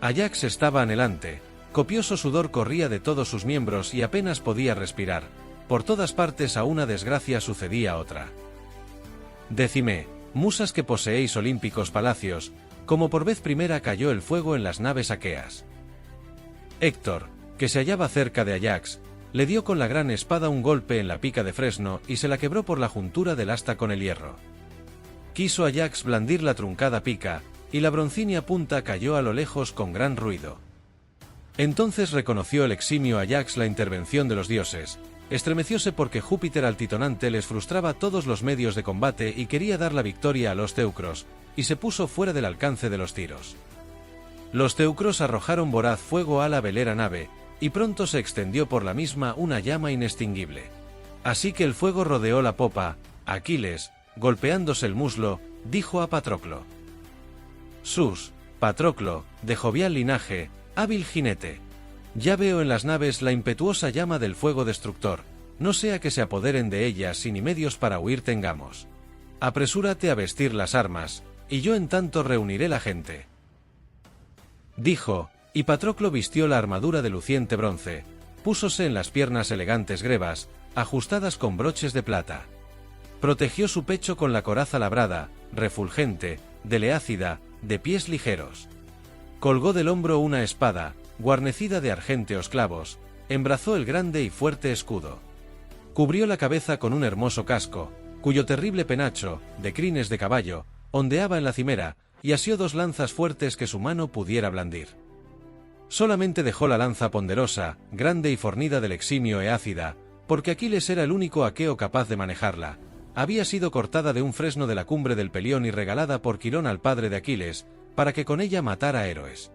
Ayax estaba anhelante, copioso sudor corría de todos sus miembros y apenas podía respirar, por todas partes a una desgracia sucedía otra. Decime, musas que poseéis olímpicos palacios, como por vez primera cayó el fuego en las naves aqueas. Héctor, que se hallaba cerca de Ajax, le dio con la gran espada un golpe en la pica de fresno y se la quebró por la juntura del asta con el hierro. Quiso Ajax blandir la truncada pica, y la broncínea punta cayó a lo lejos con gran ruido. Entonces reconoció el eximio Ajax la intervención de los dioses, estremecióse porque Júpiter altitonante les frustraba todos los medios de combate y quería dar la victoria a los teucros, y se puso fuera del alcance de los tiros. Los teucros arrojaron voraz fuego a la velera nave, y pronto se extendió por la misma una llama inextinguible. Así que el fuego rodeó la popa. Aquiles, golpeándose el muslo, dijo a Patroclo: «Sus, Patroclo, de jovial linaje, hábil jinete. Ya veo en las naves la impetuosa llama del fuego destructor, no sea que se apoderen de ellas y ni medios para huir tengamos. Apresúrate a vestir las armas, y yo en tanto reuniré la gente». Dijo, y Patroclo vistió la armadura de luciente bronce, púsose en las piernas elegantes grebas, ajustadas con broches de plata. Protegió su pecho con la coraza labrada, refulgente, de leácida, de pies ligeros. Colgó del hombro una espada, guarnecida de argénteos clavos, embrazó el grande y fuerte escudo. Cubrió la cabeza con un hermoso casco, cuyo terrible penacho, de crines de caballo, ondeaba en la cimera, y asió 2 lanzas fuertes que su mano pudiera blandir. Solamente dejó la lanza ponderosa, grande y fornida del eximio Eácida, porque Aquiles era el único aqueo capaz de manejarla. Había sido cortada de un fresno de la cumbre del Pelión y regalada por Quirón al padre de Aquiles, para que con ella matara héroes.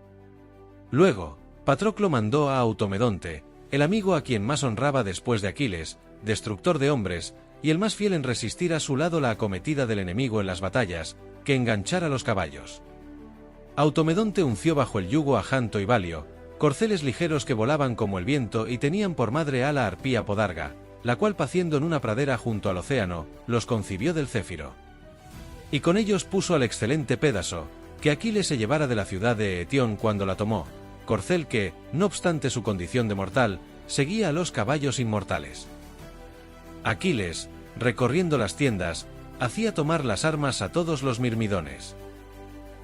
Luego, Patroclo mandó a Automedonte, el amigo a quien más honraba después de Aquiles, destructor de hombres, y el más fiel en resistir a su lado la acometida del enemigo en las batallas, que enganchara los caballos. Automedonte unció bajo el yugo a Janto y Balio, corceles ligeros que volaban como el viento y tenían por madre a la arpía Podarga, la cual paciendo en una pradera junto al océano, los concibió del Céfiro. Y con ellos puso al excelente Pédaso, que Aquiles se llevara de la ciudad de Etión cuando la tomó, corcel que, no obstante su condición de mortal, seguía a los caballos inmortales. Aquiles, recorriendo las tiendas, hacía tomar las armas a todos los mirmidones.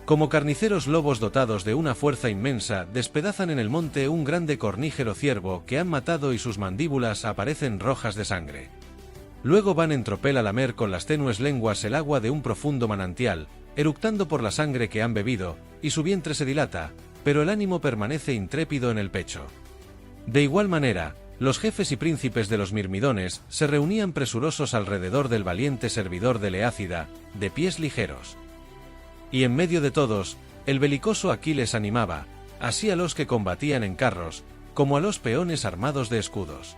Como carniceros lobos dotados de una fuerza inmensa, despedazan en el monte un grande cornígero ciervo que han matado y sus mandíbulas aparecen rojas de sangre. Luego van en tropel a lamer con las tenues lenguas el agua de un profundo manantial, eructando por la sangre que han bebido, y su vientre se dilata, pero el ánimo permanece intrépido en el pecho. De igual manera, los jefes y príncipes de los mirmidones se reunían presurosos alrededor del valiente servidor de Eácida, de pies ligeros. Y en medio de todos, el belicoso Aquiles animaba, así a los que combatían en carros, como a los peones armados de escudos.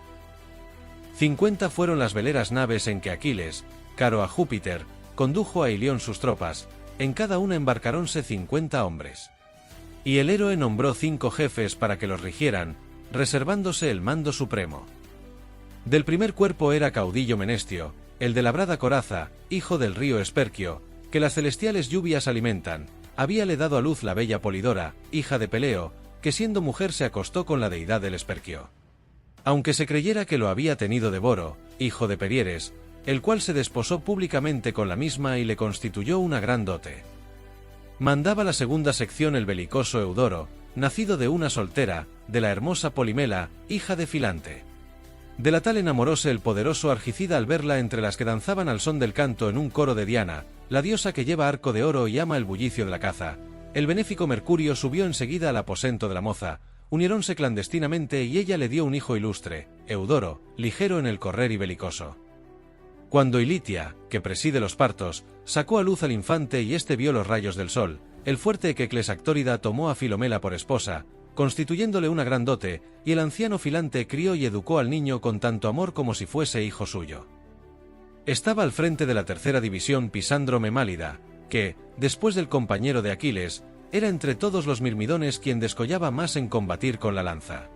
50 fueron las veleras naves en que Aquiles, caro a Júpiter, condujo a Ilión sus tropas, en cada una embarcaronse 50 hombres. Y el héroe nombró 5 jefes para que los rigieran, reservándose el mando supremo. Del primer cuerpo era caudillo Menestio, el de labrada coraza, hijo del río Esperquio, que las celestiales lluvias alimentan. Habíale dado a luz la bella Polidora, hija de Peleo, que siendo mujer se acostó con la deidad del Esperquio. Aunque se creyera que lo había tenido de Boro, hijo de Perieres, el cual se desposó públicamente con la misma y le constituyó una gran dote. Mandaba la segunda sección el belicoso Eudoro, nacido de una soltera, de la hermosa Polimela, hija de Filante. De la tal enamoróse el poderoso Argicida al verla entre las que danzaban al son del canto en un coro de Diana, la diosa que lleva arco de oro y ama el bullicio de la caza. El benéfico Mercurio subió enseguida al aposento de la moza, uniéronse clandestinamente y ella le dio un hijo ilustre, Eudoro, ligero en el correr y belicoso. Cuando Ilitia, que preside los partos, sacó a luz al infante y éste vio los rayos del sol, el fuerte Eclesactórida tomó a Filomela por esposa, constituyéndole una gran dote, y el anciano Filante crió y educó al niño con tanto amor como si fuese hijo suyo. Estaba al frente de la tercera división Pisandro Memálida, que, después del compañero de Aquiles, era entre todos los mirmidones quien descollaba más en combatir con la lanza.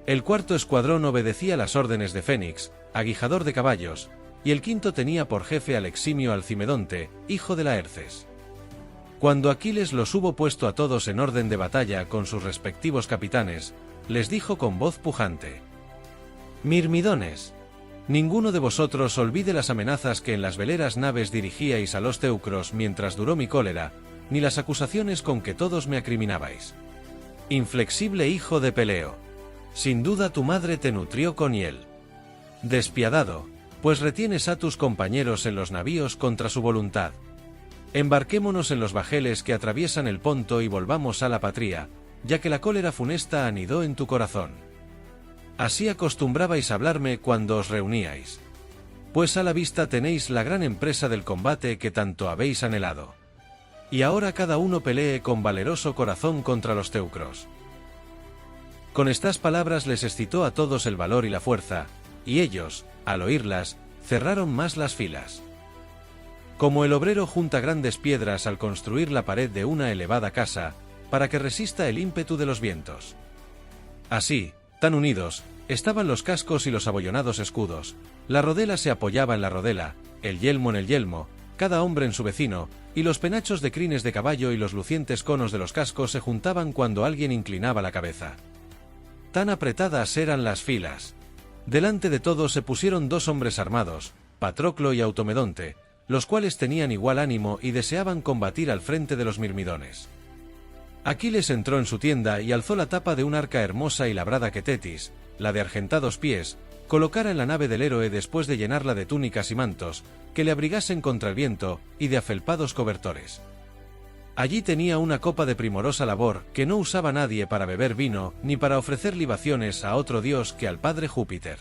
El cuarto escuadrón obedecía las órdenes de Fénix, aguijador de caballos, y el quinto tenía por jefe al eximio Alcimedonte, hijo de Laerces. Cuando Aquiles los hubo puesto a todos en orden de batalla con sus respectivos capitanes, les dijo con voz pujante: «Mirmidones, ninguno de vosotros olvide las amenazas que en las veleras naves dirigíais a los teucros mientras duró mi cólera, ni las acusaciones con que todos me acriminabais. Inflexible hijo de Peleo. Sin duda tu madre te nutrió con hiel. Despiadado, pues retienes a tus compañeros en los navíos contra su voluntad. Embarquémonos en los bajeles que atraviesan el Ponto y volvamos a la patria, ya que la cólera funesta anidó en tu corazón. Así acostumbrabais hablarme cuando os reuníais. Pues a la vista tenéis la gran empresa del combate que tanto habéis anhelado. Y ahora cada uno pelee con valeroso corazón contra los teucros. Con estas palabras les excitó a todos el valor y la fuerza, y ellos, al oírlas, cerraron más las filas. Como el obrero junta grandes piedras al construir la pared de una elevada casa, para que resista el ímpetu de los vientos. Así, tan unidos, estaban los cascos y los abollonados escudos, la rodela se apoyaba en la rodela, el yelmo en el yelmo, cada hombre en su vecino, y los penachos de crines de caballo y los lucientes conos de los cascos se juntaban cuando alguien inclinaba la cabeza. Tan apretadas eran las filas. Delante de todos se pusieron dos hombres armados, Patroclo y Automedonte, los cuales tenían igual ánimo y deseaban combatir al frente de los mirmidones. Aquiles entró en su tienda y alzó la tapa de un arca hermosa y labrada que Tetis, la de argentados pies, colocara en la nave del héroe después de llenarla de túnicas y mantos, que le abrigasen contra el viento, y de afelpados cobertores. Allí tenía una copa de primorosa labor, que no usaba nadie para beber vino, ni para ofrecer libaciones a otro dios que al padre Júpiter.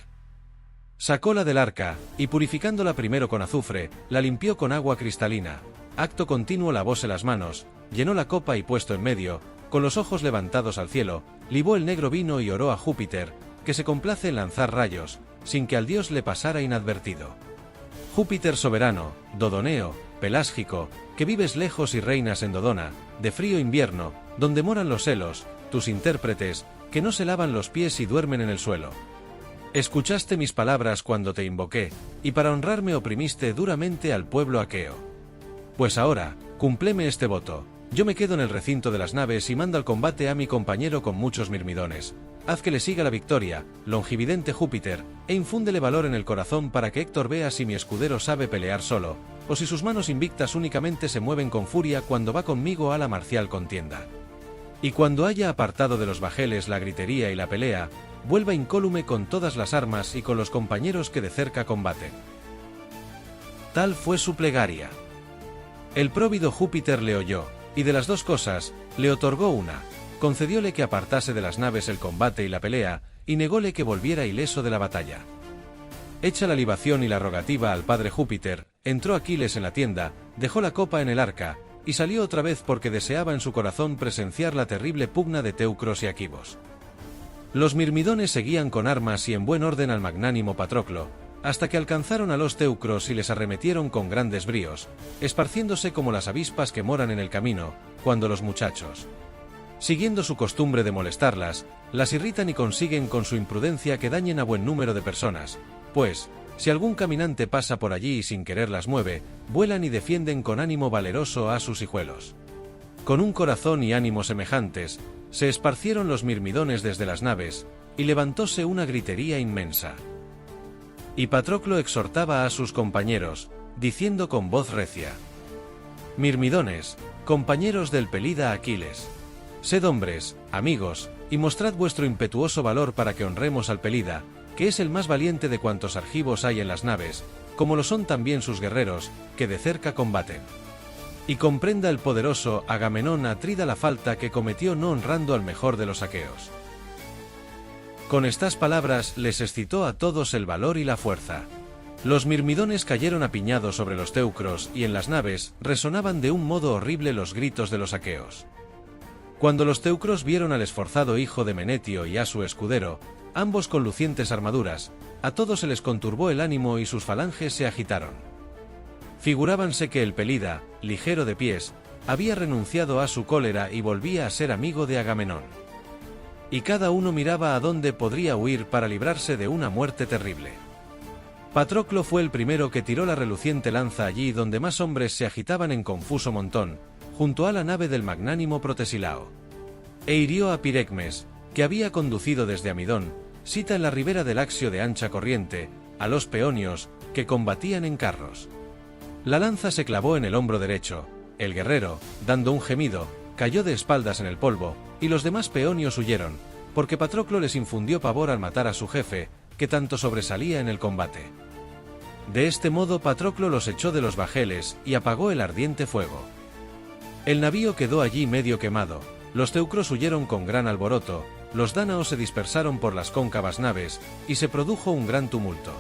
Sacóla del arca, y purificándola primero con azufre, la limpió con agua cristalina. Acto continuo lavóse las manos, llenó la copa y puesto en medio, con los ojos levantados al cielo, libó el negro vino y oró a Júpiter, que se complace en lanzar rayos, sin que al dios le pasara inadvertido. Júpiter soberano, Dodoneo, pelásgico, que vives lejos y reinas en Dodona, de frío invierno, donde moran los helos, tus intérpretes, que no se lavan los pies y duermen en el suelo. Escuchaste mis palabras cuando te invoqué, y para honrarme oprimiste duramente al pueblo aqueo. Pues ahora, cúmpleme este voto, yo me quedo en el recinto de las naves y mando al combate a mi compañero con muchos mirmidones. Haz que le siga la victoria, longividente Júpiter, e infúndele valor en el corazón para que Héctor vea si mi escudero sabe pelear solo, o si sus manos invictas únicamente se mueven con furia cuando va conmigo a la marcial contienda. Y cuando haya apartado de los bajeles la gritería y la pelea, vuelva incólume con todas las armas y con los compañeros que de cerca combaten. Tal fue su plegaria. El próvido Júpiter le oyó, y de las dos cosas, le otorgó una. Concedióle que apartase de las naves el combate y la pelea, y nególe que volviera ileso de la batalla. Hecha la libación y la rogativa al padre Júpiter, entró Aquiles en la tienda, dejó la copa en el arca, y salió otra vez porque deseaba en su corazón presenciar la terrible pugna de teucros y aquivos. Los mirmidones seguían con armas y en buen orden al magnánimo Patroclo, hasta que alcanzaron a los teucros y les arremetieron con grandes bríos, esparciéndose como las avispas que moran en el camino, cuando los muchachos, siguiendo su costumbre de molestarlas, las irritan y consiguen con su imprudencia que dañen a buen número de personas, pues, si algún caminante pasa por allí y sin querer las mueve, vuelan y defienden con ánimo valeroso a sus hijuelos. Con un corazón y ánimo semejantes, se esparcieron los mirmidones desde las naves, y levantóse una gritería inmensa. Y Patroclo exhortaba a sus compañeros, diciendo con voz recia: Mirmidones, compañeros del pelida Aquiles, sed hombres, amigos, y mostrad vuestro impetuoso valor para que honremos al pelida, que es el más valiente de cuantos argivos hay en las naves, como lo son también sus guerreros, que de cerca combaten. Y comprenda el poderoso Agamenón Atrida la falta que cometió no honrando al mejor de los aqueos. Con estas palabras les excitó a todos el valor y la fuerza. Los mirmidones cayeron apiñados sobre los teucros y en las naves resonaban de un modo horrible los gritos de los aqueos. Cuando los teucros vieron al esforzado hijo de Menetio y a su escudero, ambos con lucientes armaduras, a todos se les conturbó el ánimo y sus falanges se agitaron. Figurábanse que el pelida, ligero de pies, había renunciado a su cólera y volvía a ser amigo de Agamenón. Y cada uno miraba a dónde podría huir para librarse de una muerte terrible. Patroclo fue el primero que tiró la reluciente lanza allí donde más hombres se agitaban en confuso montón, junto a la nave del magnánimo Protesilao. E hirió a Pirecmes, que había conducido desde Amidón, sita en la ribera del Axio de ancha corriente, a los peonios, que combatían en carros. La lanza se clavó en el hombro derecho, El guerrero, dando un gemido, cayó de espaldas en el polvo, y los demás peonios huyeron, porque Patroclo les infundió pavor al matar a su jefe, que tanto sobresalía en el combate. De este modo Patroclo los echó de los bajeles y apagó el ardiente fuego. El navío quedó allí medio quemado, los teucros huyeron con gran alboroto, los dánaos se dispersaron por las cóncavas naves, y se produjo un gran tumulto.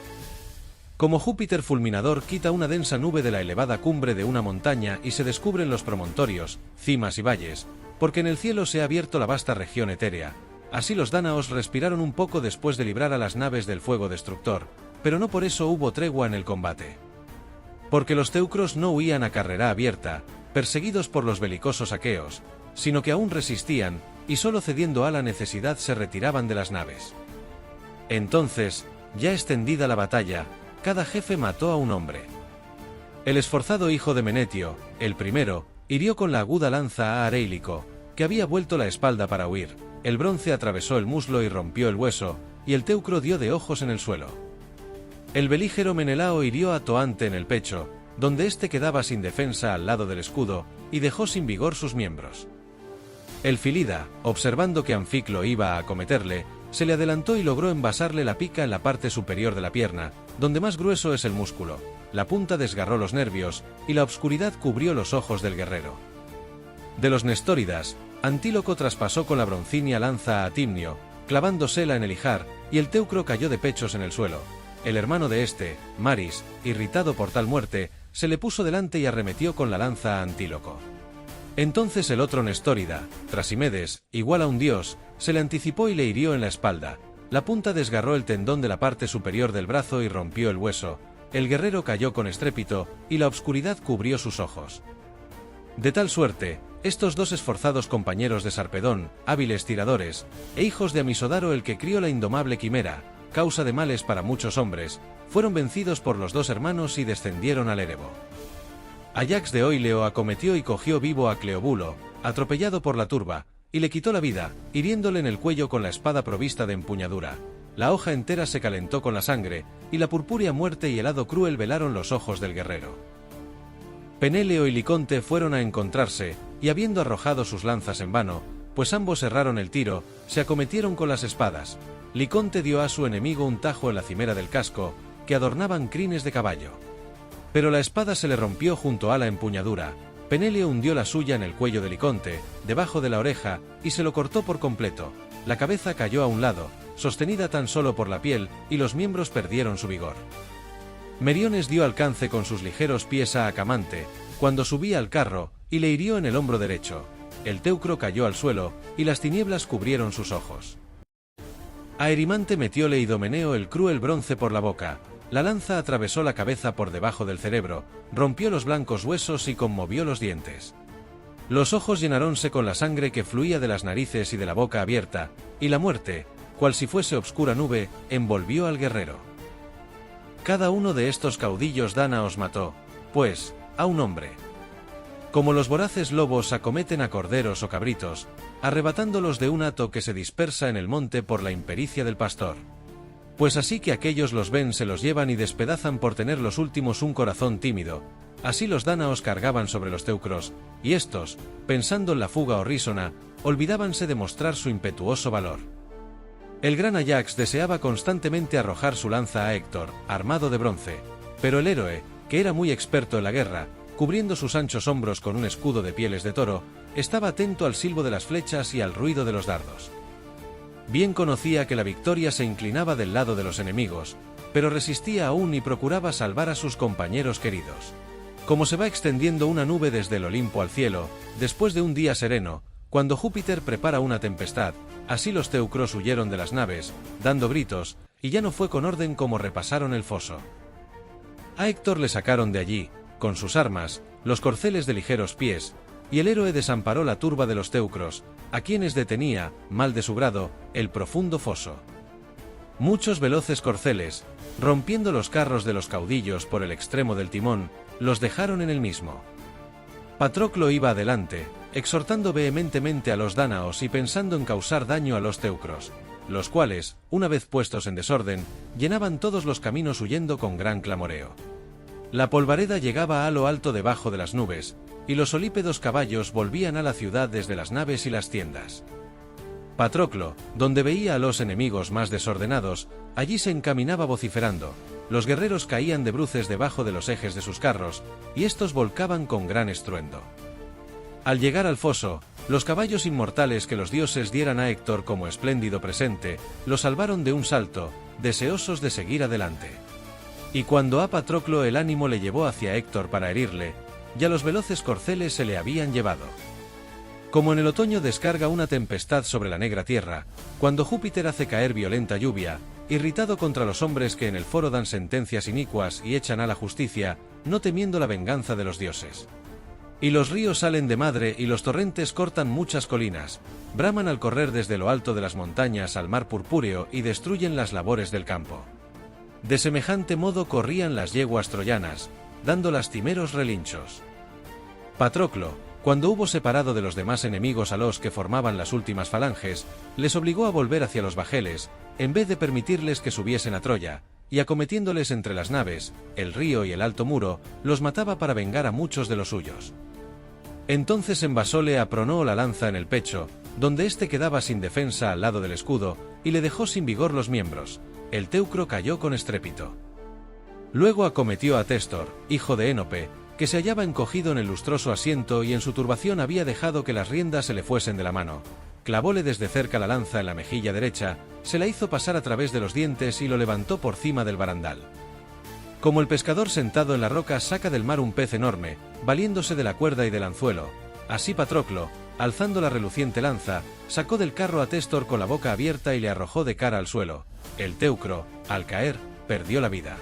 Como Júpiter fulminador quita una densa nube de la elevada cumbre de una montaña y se descubren los promontorios, cimas y valles, porque en el cielo se ha abierto la vasta región etérea, así los dánaos respiraron un poco después de librar a las naves del fuego destructor, pero no por eso hubo tregua en el combate. Porque los teucros no huían a carrera abierta, perseguidos por los belicosos aqueos, sino que aún resistían, y solo cediendo a la necesidad se retiraban de las naves. Entonces, ya extendida la batalla, cada jefe mató a un hombre. El esforzado hijo de Menetio, el primero, hirió con la aguda lanza a Areilico, que había vuelto la espalda para huir, el bronce atravesó el muslo y rompió el hueso, y el teucro dio de ojos en el suelo. El belígero Menelao hirió a Toante en el pecho, donde éste quedaba sin defensa al lado del escudo, y dejó sin vigor sus miembros. El Filida, observando que Anficlo iba a acometerle, se le adelantó y logró envasarle la pica en la parte superior de la pierna, donde más grueso es el músculo. La punta desgarró los nervios, y la obscuridad cubrió los ojos del guerrero. De los nestóridas, Antíloco traspasó con la broncínea lanza a Timnio, clavándosela en el ijar, y el teucro cayó de pechos en el suelo. El hermano de este, Maris, irritado por tal muerte, se le puso delante y arremetió con la lanza a Antíloco. Entonces el otro nestórida, Trasimedes, igual a un dios, se le anticipó y le hirió en la espalda. La punta desgarró el tendón de la parte superior del brazo y rompió el hueso. El guerrero cayó con estrépito, y la obscuridad cubrió sus ojos. De tal suerte, estos dos esforzados compañeros de Sarpedón, hábiles tiradores, e hijos de Amisodaro el que crió la indomable quimera, causa de males para muchos hombres, fueron vencidos por los dos hermanos y descendieron al Erebo. Ayax de Oileo acometió y cogió vivo a Cleobulo, atropellado por la turba, y le quitó la vida, hiriéndole en el cuello con la espada provista de empuñadura. La hoja entera se calentó con la sangre, y la purpúrea muerte y el hado cruel velaron los ojos del guerrero. Penéleo y Liconte fueron a encontrarse, y habiendo arrojado sus lanzas en vano, pues ambos erraron el tiro, se acometieron con las espadas. Liconte dio a su enemigo un tajo en la cimera del casco, que adornaban crines de caballo. Pero la espada se le rompió junto a la empuñadura. Penéleo hundió la suya en el cuello de Liconte, debajo de la oreja, y se lo cortó por completo. La cabeza cayó a un lado, sostenida tan solo por la piel, y los miembros perdieron su vigor. Meriones dio alcance con sus ligeros pies a Acamante, cuando subía al carro, y le hirió en el hombro derecho. El teucro cayó al suelo, y las tinieblas cubrieron sus ojos. A Erimante metióle Idomeneo el cruel bronce por la boca. La lanza atravesó la cabeza por debajo del cerebro, rompió los blancos huesos y conmovió los dientes. Los ojos llenaronse con la sangre que fluía de las narices y de la boca abierta, y la muerte, cual si fuese obscura nube, envolvió al guerrero. Cada uno de estos caudillos dánaos mató, pues, a un hombre. Como los voraces lobos acometen a corderos o cabritos, arrebatándolos de un hato que se dispersa en el monte por la impericia del pastor. Pues así que aquellos los ven se los llevan y despedazan por tener los últimos un corazón tímido. Así los dánaos cargaban sobre los teucros, y estos, pensando en la fuga horrísona, olvidábanse de mostrar su impetuoso valor. El gran Ayax deseaba constantemente arrojar su lanza a Héctor, armado de bronce, pero el héroe, que era muy experto en la guerra, cubriendo sus anchos hombros con un escudo de pieles de toro, estaba atento al silbo de las flechas y al ruido de los dardos. Bien conocía que la victoria se inclinaba del lado de los enemigos, pero resistía aún y procuraba salvar a sus compañeros queridos. Como se va extendiendo una nube desde el Olimpo al cielo, después de un día sereno, cuando Júpiter prepara una tempestad, así los teucros huyeron de las naves, dando gritos, y ya no fue con orden como repasaron el foso. A Héctor le sacaron de allí, con sus armas, los corceles de ligeros pies, y el héroe desamparó la turba de los teucros, a quienes detenía, mal de su grado, el profundo foso. Muchos veloces corceles, rompiendo los carros de los caudillos por el extremo del timón, los dejaron en el mismo. Patroclo iba adelante, exhortando vehementemente a los dánaos y pensando en causar daño a los teucros, los cuales, una vez puestos en desorden, llenaban todos los caminos huyendo con gran clamoreo. La polvareda llegaba a lo alto debajo de las nubes, y los solípedos caballos volvían a la ciudad desde las naves y las tiendas. Patroclo, donde veía a los enemigos más desordenados, allí se encaminaba vociferando. Los guerreros caían de bruces debajo de los ejes de sus carros, y estos volcaban con gran estruendo. Al llegar al foso, los caballos inmortales que los dioses dieran a Héctor como espléndido presente, lo salvaron de un salto, deseosos de seguir adelante. Y cuando a Patroclo el ánimo le llevó hacia Héctor para herirle, ya los veloces corceles se le habían llevado. Como en el otoño descarga una tempestad sobre la negra tierra, cuando Júpiter hace caer violenta lluvia, irritado contra los hombres que en el foro dan sentencias inicuas y echan a la justicia, no temiendo la venganza de los dioses. Y los ríos salen de madre y los torrentes cortan muchas colinas, braman al correr desde lo alto de las montañas al mar purpúreo y destruyen las labores del campo. De semejante modo corrían las yeguas troyanas, dando lastimeros relinchos. Patroclo, cuando hubo separado de los demás enemigos a los que formaban las últimas falanges, les obligó a volver hacia los bajeles, en vez de permitirles que subiesen a Troya, y acometiéndoles entre las naves, el río y el alto muro, los mataba para vengar a muchos de los suyos. Entonces envasóle a Pronoo la lanza en el pecho, donde éste quedaba sin defensa al lado del escudo, y le dejó sin vigor los miembros. El teucro cayó con estrépito. Luego acometió a Téstor, hijo de Énope, que se hallaba encogido en el lustroso asiento y en su turbación había dejado que las riendas se le fuesen de la mano. Clavóle desde cerca la lanza en la mejilla derecha, se la hizo pasar a través de los dientes y lo levantó por cima del barandal. Como el pescador sentado en la roca saca del mar un pez enorme, valiéndose de la cuerda y del anzuelo, así Patroclo, alzando la reluciente lanza, sacó del carro a Téstor con la boca abierta y le arrojó de cara al suelo. El teucro, al caer, perdió la vida.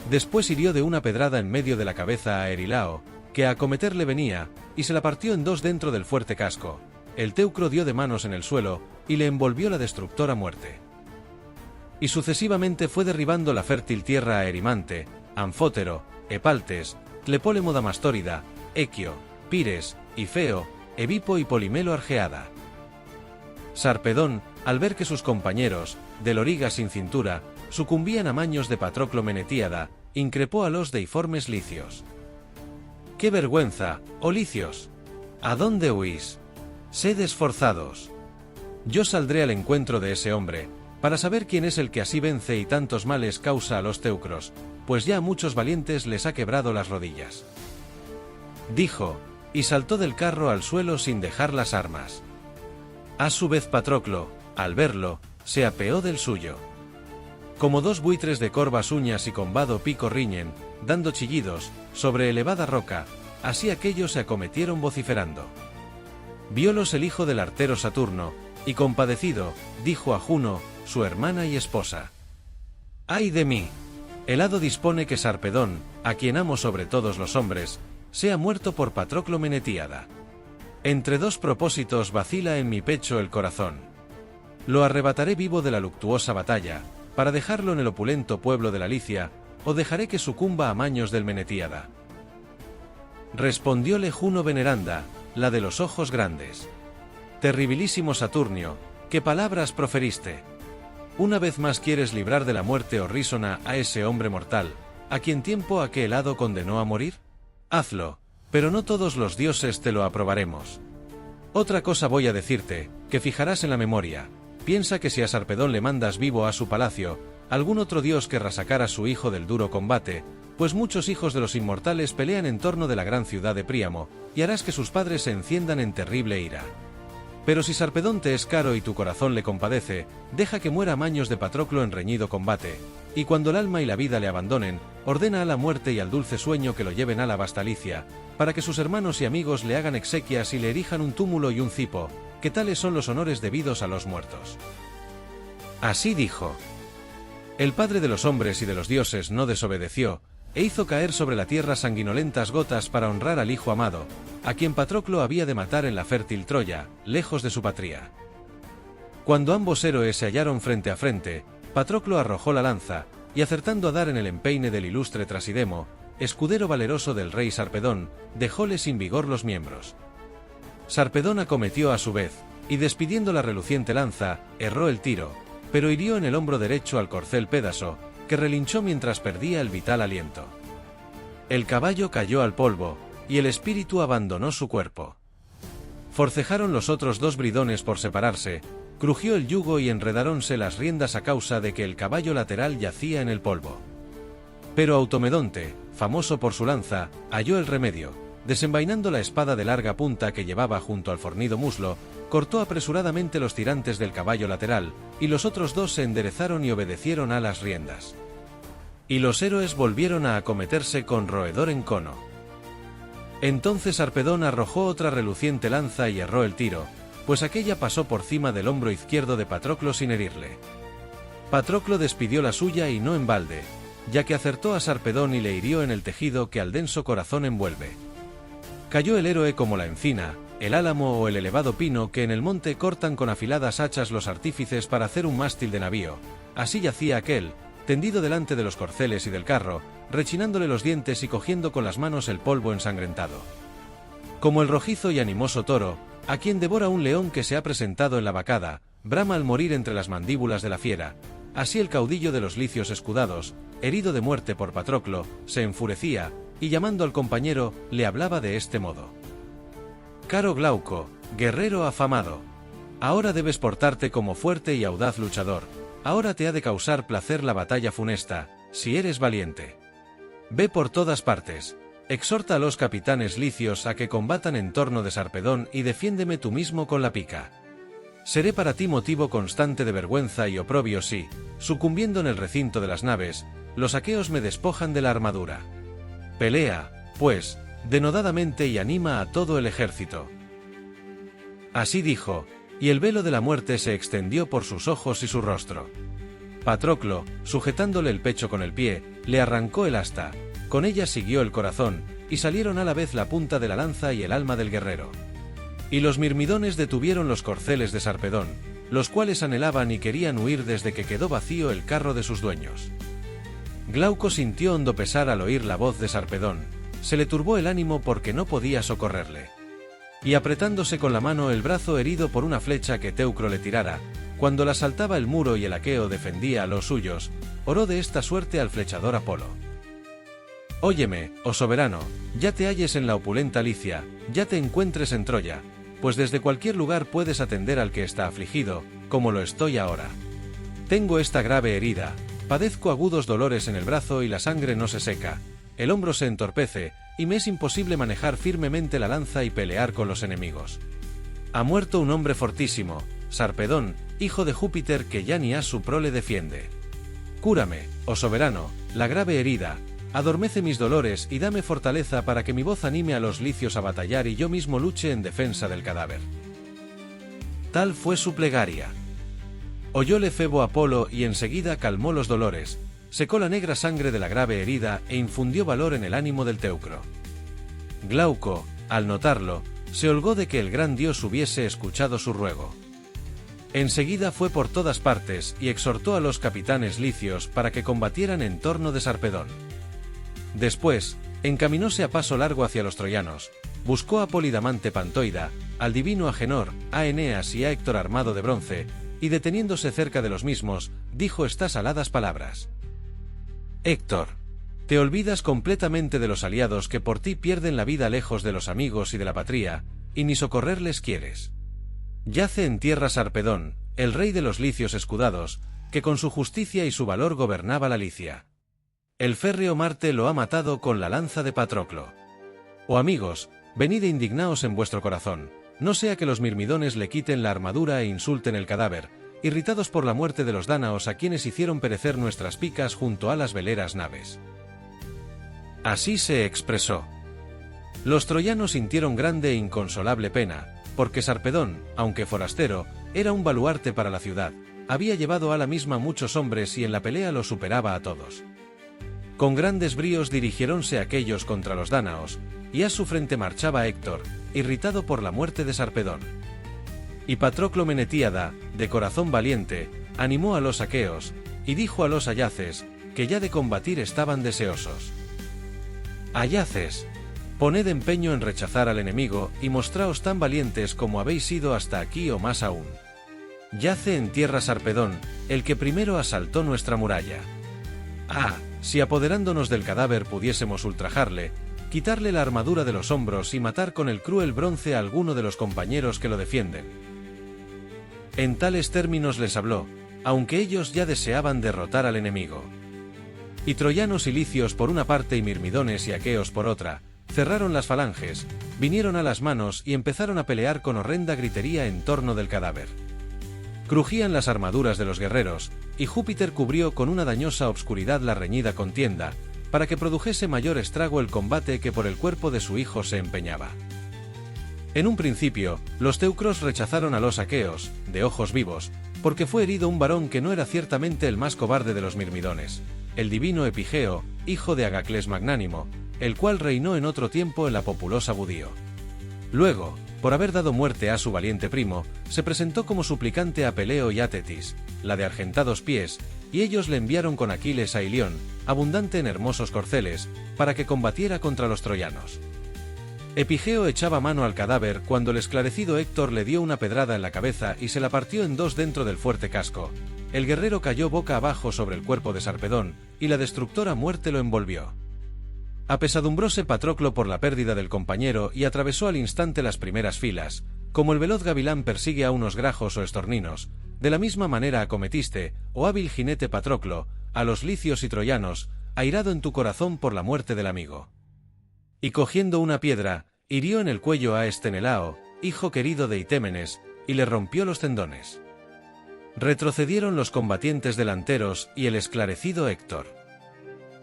Después hirió de una pedrada en medio de la cabeza a Erilao, que a acometerle venía, y se la partió en dos dentro del fuerte casco. El teucro dio de manos en el suelo, y le envolvió la destructora muerte. Y sucesivamente fue derribando la fértil tierra a Erimante, Anfótero, Epaltes, Tlepólemo Damastórida, Equio, Pires, Ifeo, Evipo y Polimelo Argeada. Sarpedón, al ver que sus compañeros, de loriga sin cintura, sucumbían a maños de Patroclo Menetíada, increpó a los deiformes licios. ¡Qué vergüenza, oh licios! ¿A dónde huís? Sed esforzados. Yo saldré al encuentro de ese hombre, para saber quién es el que así vence y tantos males causa a los teucros, pues ya a muchos valientes les ha quebrado las rodillas. Dijo, y saltó del carro al suelo sin dejar las armas. A su vez Patroclo, al verlo, se apeó del suyo. Como dos buitres de corvas uñas y combado pico riñen, dando chillidos, sobre elevada roca, así aquellos se acometieron vociferando. Viólos el hijo del artero Saturno, y compadecido, dijo a Juno, su hermana y esposa: ¡ay de mí! El hado dispone que Sarpedón, a quien amo sobre todos los hombres, sea muerto por Patroclo Menetíada. Entre dos propósitos vacila en mi pecho el corazón. Lo arrebataré vivo de la luctuosa batalla, para dejarlo en el opulento pueblo de la Licia, o dejaré que sucumba a maños del Menetíada. Respondióle Juno veneranda, la de los ojos grandes: terribilísimo Saturnio, ¿qué palabras proferiste? Una vez más quieres librar de la muerte horrísona a ese hombre mortal, a quien tiempo a que el hado condenó a morir. Hazlo, pero no todos los dioses te lo aprobaremos. Otra cosa voy a decirte, que fijarás en la memoria. Piensa que si a Sarpedón le mandas vivo a su palacio, algún otro dios querrá sacar a su hijo del duro combate, pues muchos hijos de los inmortales pelean en torno de la gran ciudad de Príamo, y harás que sus padres se enciendan en terrible ira. Pero si Sarpedón te es caro y tu corazón le compadece, deja que muera a maños de Patroclo en reñido combate, y cuando el alma y la vida le abandonen, ordena a la muerte y al dulce sueño que lo lleven a la vasta Licia, para que sus hermanos y amigos le hagan exequias y le erijan un túmulo y un cipo, que tales son los honores debidos a los muertos. Así dijo. El padre de los hombres y de los dioses no desobedeció, e hizo caer sobre la tierra sanguinolentas gotas para honrar al hijo amado, a quien Patroclo había de matar en la fértil Troya, lejos de su patria. Cuando ambos héroes se hallaron frente a frente, Patroclo arrojó la lanza, y acertando a dar en el empeine del ilustre Trasidemo, escudero valeroso del rey Sarpedón, dejóle sin vigor los miembros. Sarpedón acometió a su vez, y despidiendo la reluciente lanza, erró el tiro, pero hirió en el hombro derecho al corcel Pédaso, que relinchó mientras perdía el vital aliento. El caballo cayó al polvo, y el espíritu abandonó su cuerpo. Forcejaron los otros dos bridones por separarse, crujió el yugo y enredáronse las riendas a causa de que el caballo lateral yacía en el polvo. Pero Automedonte, famoso por su lanza, halló el remedio. Desenvainando la espada de larga punta que llevaba junto al fornido muslo, cortó apresuradamente los tirantes del caballo lateral, y los otros dos se enderezaron y obedecieron a las riendas. Y los héroes volvieron a acometerse con roedor en cono. Entonces Sarpedón arrojó otra reluciente lanza y erró el tiro, pues aquella pasó por cima del hombro izquierdo de Patroclo sin herirle. Patroclo despidió la suya y no en balde, ya que acertó a Sarpedón y le hirió en el tejido que al denso corazón envuelve. Cayó el héroe como la encina, el álamo o el elevado pino que en el monte cortan con afiladas hachas los artífices para hacer un mástil de navío. Así yacía aquel, tendido delante de los corceles y del carro, rechinándole los dientes y cogiendo con las manos el polvo ensangrentado. Como el rojizo y animoso toro, a quien devora un león que se ha presentado en la vacada, brama al morir entre las mandíbulas de la fiera, así el caudillo de los licios escudados, herido de muerte por Patroclo, se enfurecía, y llamando al compañero, le hablaba de este modo: «Caro Glauco, guerrero afamado, ahora debes portarte como fuerte y audaz luchador, ahora te ha de causar placer la batalla funesta, si eres valiente. Ve por todas partes, exhorta a los capitanes licios a que combatan en torno de Sarpedón y defiéndeme tú mismo con la pica. Seré para ti motivo constante de vergüenza y oprobio si, sucumbiendo en el recinto de las naves, los aqueos me despojan de la armadura. Pelea, pues, denodadamente y anima a todo el ejército». Así dijo, y el velo de la muerte se extendió por sus ojos y su rostro. Patroclo, sujetándole el pecho con el pie, le arrancó el asta, con ella siguió el corazón, y salieron a la vez la punta de la lanza y el alma del guerrero. Y los mirmidones detuvieron los corceles de Sarpedón, los cuales anhelaban y querían huir desde que quedó vacío el carro de sus dueños. Glauco sintió hondo pesar al oír la voz de Sarpedón, se le turbó el ánimo porque no podía socorrerle. Y apretándose con la mano el brazo herido por una flecha que Teucro le tirara, cuando la saltaba el muro y el aqueo defendía a los suyos, oró de esta suerte al flechador Apolo: «Óyeme, oh soberano, ya te halles en la opulenta Licia, ya te encuentres en Troya, pues desde cualquier lugar puedes atender al que está afligido, como lo estoy ahora. Tengo esta grave herida, padezco agudos dolores en el brazo y la sangre no se seca, el hombro se entorpece, y me es imposible manejar firmemente la lanza y pelear con los enemigos. Ha muerto un hombre fortísimo, Sarpedón, hijo de Júpiter, que ya ni a su prole defiende. Cúrame, oh soberano, la grave herida, adormece mis dolores y dame fortaleza para que mi voz anime a los licios a batallar y yo mismo luche en defensa del cadáver». Tal fue su plegaria. Oyóle Febo Apolo y enseguida calmó los dolores, secó la negra sangre de la grave herida e infundió valor en el ánimo del teucro. Glauco, al notarlo, se holgó de que el gran dios hubiese escuchado su ruego. Enseguida fue por todas partes y exhortó a los capitanes licios para que combatieran en torno de Sarpedón. Después, encaminóse a paso largo hacia los troyanos, buscó a Polidamante Pantoida, al divino Agenor, a Eneas y a Héctor armado de bronce, y deteniéndose cerca de los mismos, dijo estas aladas palabras: «Héctor, te olvidas completamente de los aliados que por ti pierden la vida lejos de los amigos y de la patria, y ni socorrerles quieres. Yace en tierra Sarpedón, el rey de los licios escudados, que con su justicia y su valor gobernaba la Licia. El férreo Marte lo ha matado con la lanza de Patroclo. Oh amigos, venid e indignaos en vuestro corazón, no sea que los mirmidones le quiten la armadura e insulten el cadáver, irritados por la muerte de los dánaos a quienes hicieron perecer nuestras picas junto a las veleras naves». Así se expresó. Los troyanos sintieron grande e inconsolable pena, porque Sarpedón, aunque forastero, era un baluarte para la ciudad, había llevado a la misma muchos hombres y en la pelea los superaba a todos. Con grandes bríos dirigiéronse aquellos contra los dánaos, y a su frente marchaba Héctor, irritado por la muerte de Sarpedón. Y Patroclo Menetíada, de corazón valiente, animó a los aqueos, y dijo a los ayaces, que ya de combatir estaban deseosos: «Ayaces, poned empeño en rechazar al enemigo y mostraos tan valientes como habéis sido hasta aquí o más aún. Yace en tierra Sarpedón, el que primero asaltó nuestra muralla. Ah, si apoderándonos del cadáver pudiésemos ultrajarle, quitarle la armadura de los hombros y matar con el cruel bronce a alguno de los compañeros que lo defienden. En tales términos les habló, aunque ellos ya deseaban derrotar al enemigo. Y troyanos y licios por una parte y mirmidones y aqueos por otra, cerraron las falanges, vinieron a las manos y empezaron a pelear con horrenda gritería en torno del cadáver. Crujían las armaduras de los guerreros, y Júpiter cubrió con una dañosa obscuridad la reñida contienda, para que produjese mayor estrago el combate que por el cuerpo de su hijo se empeñaba. En un principio, los teucros rechazaron a los aqueos, de ojos vivos, porque fue herido un varón que no era ciertamente el más cobarde de los mirmidones, el divino Epigeo, hijo de Agacles magnánimo, el cual reinó en otro tiempo en la populosa Budío. Luego, por haber dado muerte a su valiente primo, se presentó como suplicante a Peleo y a Tetis, la de argentados pies, y ellos le enviaron con Aquiles a Ilión, abundante en hermosos corceles, para que combatiera contra los troyanos. Epigeo echaba mano al cadáver cuando el esclarecido Héctor le dio una pedrada en la cabeza y se la partió en dos dentro del fuerte casco. El guerrero cayó boca abajo sobre el cuerpo de Sarpedón, y la destructora muerte lo envolvió. Apesadumbróse Patroclo por la pérdida del compañero y atravesó al instante las primeras filas, como el veloz gavilán persigue a unos grajos o estorninos. De la misma manera acometiste, oh hábil jinete Patroclo, a los licios y troyanos, airado en tu corazón por la muerte del amigo. Y cogiendo una piedra, hirió en el cuello a Estenelao, hijo querido de Itémenes, y le rompió los tendones. Retrocedieron los combatientes delanteros y el esclarecido Héctor.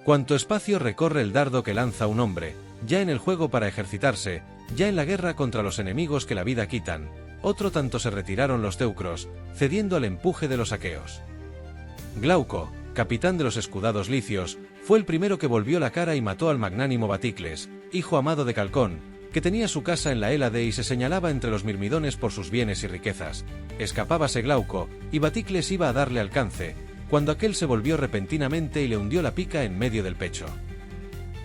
Cuanto espacio recorre el dardo que lanza un hombre, ya en el juego para ejercitarse, ya en la guerra contra los enemigos que la vida quitan, otro tanto se retiraron los teucros, cediendo al empuje de los aqueos. Glauco, capitán de los escudados licios, fue el primero que volvió la cara y mató al magnánimo Baticles, hijo amado de Calcón, que tenía su casa en la Hélade y se señalaba entre los mirmidones por sus bienes y riquezas. Escapábase Glauco, y Baticles iba a darle alcance, cuando aquel se volvió repentinamente y le hundió la pica en medio del pecho.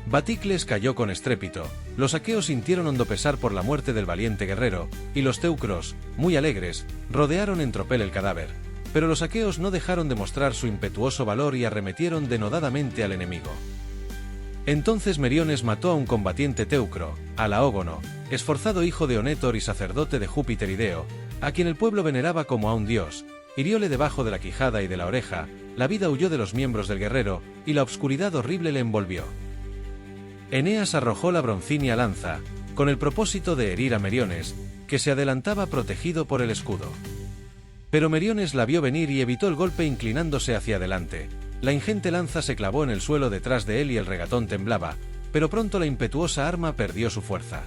Baticles cayó con estrépito, los aqueos sintieron hondo pesar por la muerte del valiente guerrero, y los teucros, muy alegres, rodearon en tropel el cadáver, pero los aqueos no dejaron de mostrar su impetuoso valor y arremetieron denodadamente al enemigo. Entonces Meriones mató a un combatiente teucro, a Laógono, esforzado hijo de Onétor y sacerdote de Júpiter Ideo, a quien el pueblo veneraba como a un dios. Hirióle debajo de la quijada y de la oreja, la vida huyó de los miembros del guerrero, y la obscuridad horrible le envolvió. Eneas arrojó la broncínea lanza, con el propósito de herir a Meriones, que se adelantaba protegido por el escudo. Pero Meriones la vio venir y evitó el golpe inclinándose hacia adelante. La ingente lanza se clavó en el suelo detrás de él y el regatón temblaba, pero pronto la impetuosa arma perdió su fuerza.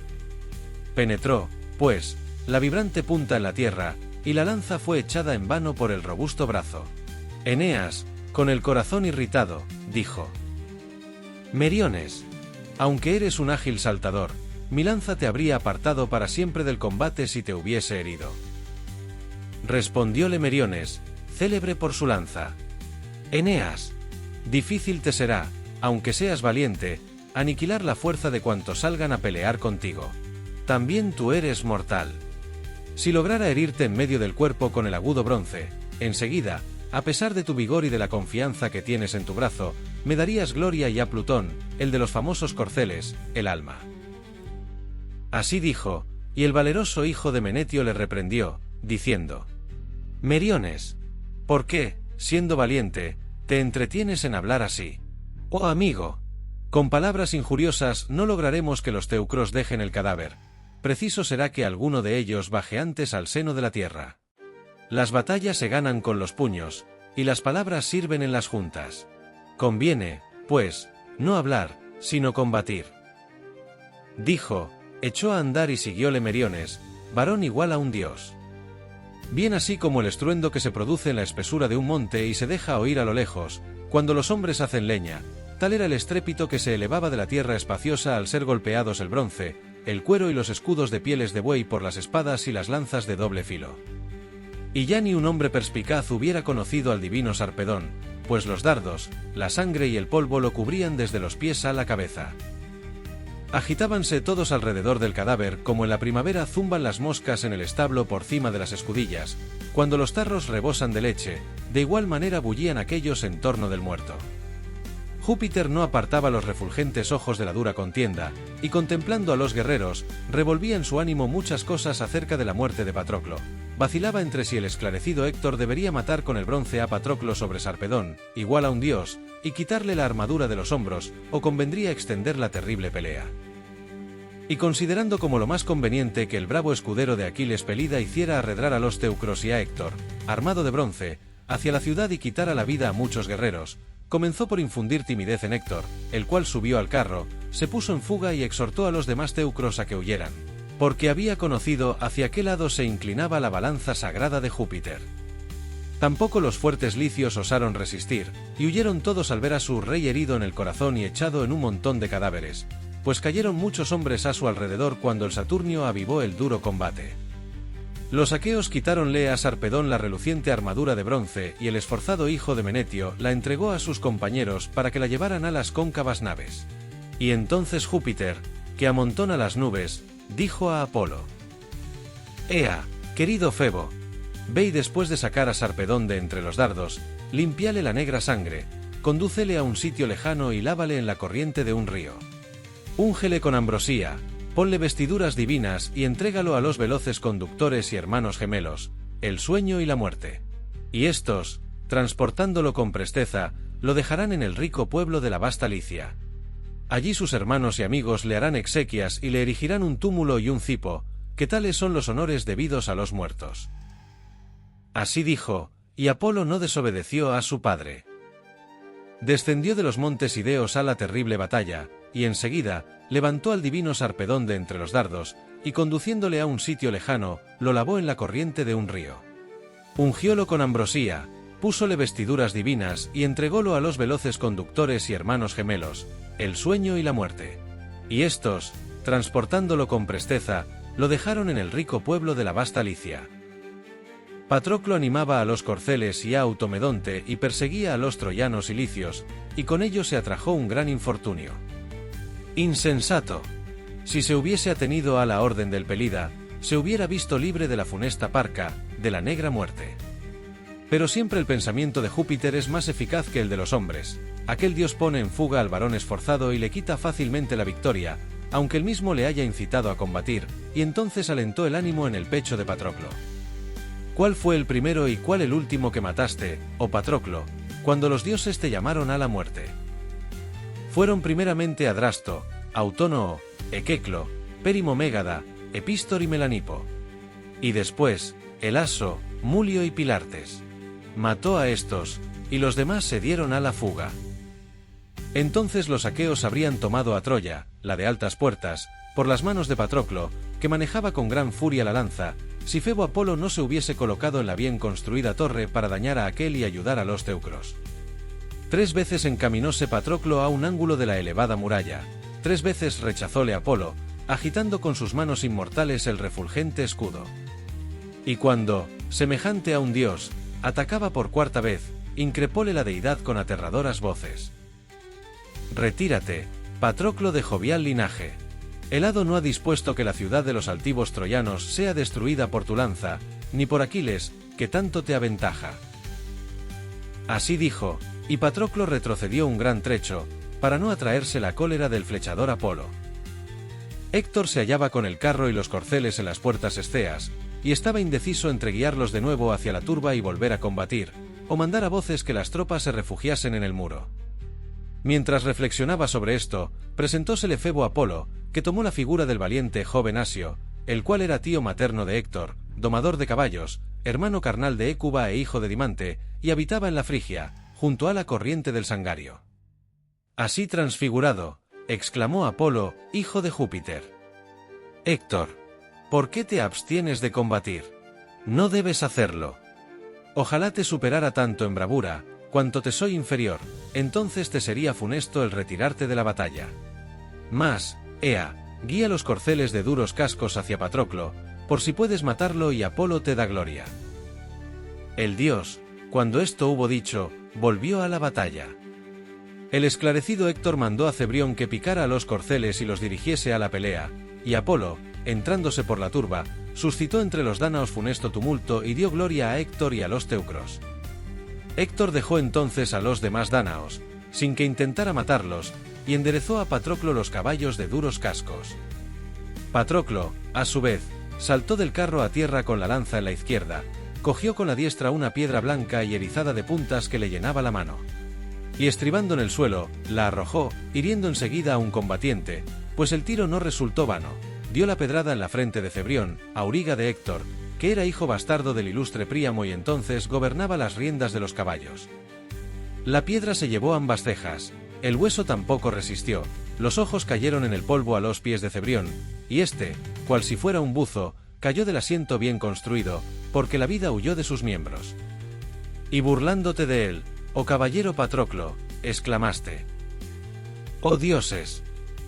Penetró, pues, la vibrante punta en la tierra, y la lanza fue echada en vano por el robusto brazo. Eneas, con el corazón irritado, dijo: Meriones, aunque eres un ágil saltador, mi lanza te habría apartado para siempre del combate si te hubiese herido. Respondióle Meriones, célebre por su lanza: Eneas, difícil te será, aunque seas valiente, aniquilar la fuerza de cuantos salgan a pelear contigo. También tú eres mortal. Si lograra herirte en medio del cuerpo con el agudo bronce, enseguida, a pesar de tu vigor y de la confianza que tienes en tu brazo, me darías gloria y a Plutón, el de los famosos corceles, el alma. Así dijo, y el valeroso hijo de Menetio le reprendió, diciendo: Meriones, ¿por qué, siendo valiente, te entretienes en hablar así? Oh amigo, con palabras injuriosas no lograremos que los teucros dejen el cadáver. Preciso será que alguno de ellos baje antes al seno de la tierra. Las batallas se ganan con los puños, y las palabras sirven en las juntas. Conviene, pues, no hablar, sino combatir. Dijo, echó a andar y siguióle Meriones, varón igual a un dios. Bien así como el estruendo que se produce en la espesura de un monte y se deja oír a lo lejos, cuando los hombres hacen leña, tal era el estrépito que se elevaba de la tierra espaciosa al ser golpeados el bronce, el cuero y los escudos de pieles de buey por las espadas y las lanzas de doble filo. Y ya ni un hombre perspicaz hubiera conocido al divino Sarpedón, pues los dardos, la sangre y el polvo lo cubrían desde los pies a la cabeza. Agitábanse todos alrededor del cadáver como en la primavera zumban las moscas en el establo por cima de las escudillas, cuando los tarros rebosan de leche, de igual manera bullían aquellos en torno del muerto. Júpiter no apartaba los refulgentes ojos de la dura contienda, y contemplando a los guerreros, revolvía en su ánimo muchas cosas acerca de la muerte de Patroclo. Vacilaba entre si el esclarecido Héctor debería matar con el bronce a Patroclo sobre Sarpedón, igual a un dios, y quitarle la armadura de los hombros, o convendría extender la terrible pelea. Y considerando como lo más conveniente que el bravo escudero de Aquiles Pelida hiciera arredrar a los teucros y a Héctor, armado de bronce, hacia la ciudad y quitara la vida a muchos guerreros, comenzó por infundir timidez en Héctor, el cual subió al carro, se puso en fuga y exhortó a los demás teucros a que huyeran, porque había conocido hacia qué lado se inclinaba la balanza sagrada de Júpiter. Tampoco los fuertes licios osaron resistir, y huyeron todos al ver a su rey herido en el corazón y echado en un montón de cadáveres, pues cayeron muchos hombres a su alrededor cuando el Saturnio avivó el duro combate. Los aqueos quitáronle a Sarpedón la reluciente armadura de bronce y el esforzado hijo de Menetio la entregó a sus compañeros para que la llevaran a las cóncavas naves. Y entonces Júpiter, que amontona las nubes, dijo a Apolo: «Ea, querido Febo, ve y después de sacar a Sarpedón de entre los dardos, limpiale la negra sangre, condúcele a un sitio lejano y lávale en la corriente de un río. Úngele con ambrosía, ponle vestiduras divinas y entrégalo a los veloces conductores y hermanos gemelos, el sueño y la muerte. Y estos, transportándolo con presteza, lo dejarán en el rico pueblo de la vasta Licia. Allí sus hermanos y amigos le harán exequias y le erigirán un túmulo y un cipo, que tales son los honores debidos a los muertos». Así dijo, y Apolo no desobedeció a su padre. Descendió de los montes Ideos a la terrible batalla, y enseguida levantó al divino Sarpedón de entre los dardos, y conduciéndole a un sitio lejano, lo lavó en la corriente de un río. Ungiólo con ambrosía, púsole vestiduras divinas y entrególo a los veloces conductores y hermanos gemelos, el sueño y la muerte. Y estos, transportándolo con presteza, lo dejaron en el rico pueblo de la vasta Licia. Patroclo animaba a los corceles y a Automedonte y perseguía a los troyanos y licios, y con ello se atrajo un gran infortunio. Insensato. Si se hubiese atenido a la orden del Pelida, se hubiera visto libre de la funesta parca, de la negra muerte. Pero siempre el pensamiento de Júpiter es más eficaz que el de los hombres. Aquel dios pone en fuga al varón esforzado y le quita fácilmente la victoria, aunque él mismo le haya incitado a combatir, y entonces alentó el ánimo en el pecho de Patroclo. ¿Cuál fue el primero y cuál el último que mataste, oh Patroclo, cuando los dioses te llamaron a la muerte? Fueron primeramente Adrasto, Autónoo, Equeclo, Périmo Mégada, Epístor y Melanipo. Y después, Elaso, Mulio y Pilartes. Mató a estos, y los demás se dieron a la fuga. Entonces los aqueos habrían tomado a Troya, la de altas puertas, por las manos de Patroclo, que manejaba con gran furia la lanza, si Febo Apolo no se hubiese colocado en la bien construida torre para dañar a aquel y ayudar a los teucros. 3 veces encaminóse Patroclo a un ángulo de la elevada muralla, 3 veces rechazóle Apolo, agitando con sus manos inmortales el refulgente escudo. Y cuando, semejante a un dios, atacaba por 4ª vez, increpóle la deidad con aterradoras voces: «Retírate, Patroclo de jovial linaje. El hado no ha dispuesto que la ciudad de los altivos troyanos sea destruida por tu lanza, ni por Aquiles, que tanto te aventaja». Así dijo, y Patroclo retrocedió un gran trecho, para no atraerse la cólera del flechador Apolo. Héctor se hallaba con el carro y los corceles en las puertas esceas, y estaba indeciso entre guiarlos de nuevo hacia la turba y volver a combatir, o mandar a voces que las tropas se refugiasen en el muro. Mientras reflexionaba sobre esto, presentósele Febo Apolo, que tomó la figura del valiente joven Asio, el cual era tío materno de Héctor, domador de caballos, hermano carnal de Hécuba e hijo de Dimante, y habitaba en la Frigia, junto a la corriente del Sangario. Así transfigurado, exclamó Apolo, hijo de Júpiter: «Héctor, ¿por qué te abstienes de combatir? No debes hacerlo. Ojalá te superara tanto en bravura, cuanto te soy inferior, entonces te sería funesto el retirarte de la batalla. Mas, ea, guía los corceles de duros cascos hacia Patroclo, por si puedes matarlo y Apolo te da gloria». El dios, cuando esto hubo dicho, volvió a la batalla. El esclarecido Héctor mandó a Cebrión que picara a los corceles y los dirigiese a la pelea, y Apolo, entrándose por la turba, suscitó entre los dánaos funesto tumulto y dio gloria a Héctor y a los teucros. Héctor dejó entonces a los demás dánaos, sin que intentara matarlos, y enderezó a Patroclo los caballos de duros cascos. Patroclo, a su vez, saltó del carro a tierra con la lanza en la izquierda, cogió con la diestra una piedra blanca y erizada de puntas que le llenaba la mano. Y estribando en el suelo, la arrojó, hiriendo enseguida a un combatiente, pues el tiro no resultó vano. Dio la pedrada en la frente de Cebrión, auriga de Héctor, que era hijo bastardo del ilustre Príamo y entonces gobernaba las riendas de los caballos. La piedra se llevó ambas cejas, el hueso tampoco resistió, los ojos cayeron en el polvo a los pies de Cebrión, y éste, cual si fuera un buzo, cayó del asiento bien construido, porque la vida huyó de sus miembros. Y burlándote de él, oh caballero Patroclo, exclamaste: «Oh dioses,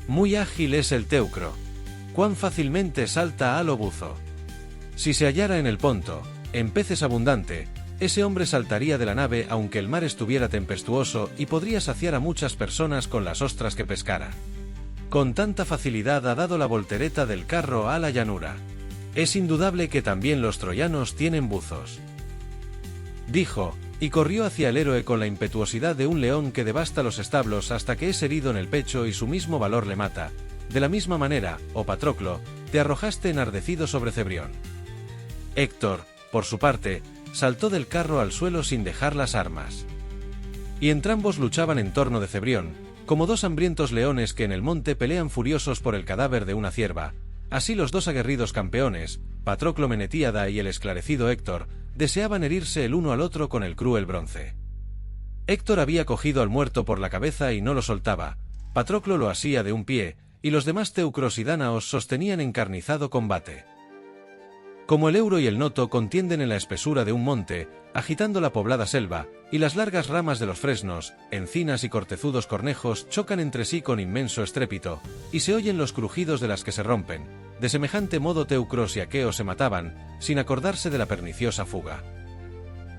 muy ágil es el teucro, cuán fácilmente salta a lo buzo. Si se hallara en el Ponto, en peces abundante, ese hombre saltaría de la nave aunque el mar estuviera tempestuoso y podría saciar a muchas personas con las ostras que pescara. Con tanta facilidad ha dado la voltereta del carro a la llanura. Es indudable que también los troyanos tienen buzos». Dijo, y corrió hacia el héroe con la impetuosidad de un león que devasta los establos hasta que es herido en el pecho y su mismo valor le mata. De la misma manera, oh Patroclo, te arrojaste enardecido sobre Cebrión. Héctor, por su parte, saltó del carro al suelo sin dejar las armas. Y entrambos luchaban en torno de Cebrión, como dos hambrientos leones que en el monte pelean furiosos por el cadáver de una cierva. Así los dos aguerridos campeones, Patroclo Menetíada y el esclarecido Héctor, deseaban herirse el uno al otro con el cruel bronce. Héctor había cogido al muerto por la cabeza y no lo soltaba, Patroclo lo asía de un pie, y los demás teucros y dánaos sostenían encarnizado combate. Como el Euro y el Noto contienden en la espesura de un monte, agitando la poblada selva, y las largas ramas de los fresnos, encinas y cortezudos cornejos chocan entre sí con inmenso estrépito, y se oyen los crujidos de las que se rompen, de semejante modo teucros y aqueos se mataban, sin acordarse de la perniciosa fuga.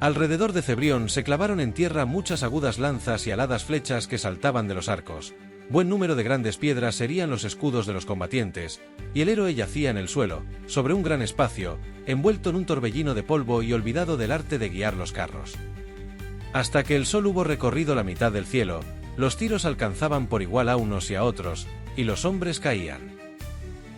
Alrededor de Cebrión se clavaron en tierra muchas agudas lanzas y aladas flechas que saltaban de los arcos. Buen número de grandes piedras serían los escudos de los combatientes, y el héroe yacía en el suelo, sobre un gran espacio, envuelto en un torbellino de polvo y olvidado del arte de guiar los carros. Hasta que el sol hubo recorrido la mitad del cielo, los tiros alcanzaban por igual a unos y a otros, y los hombres caían.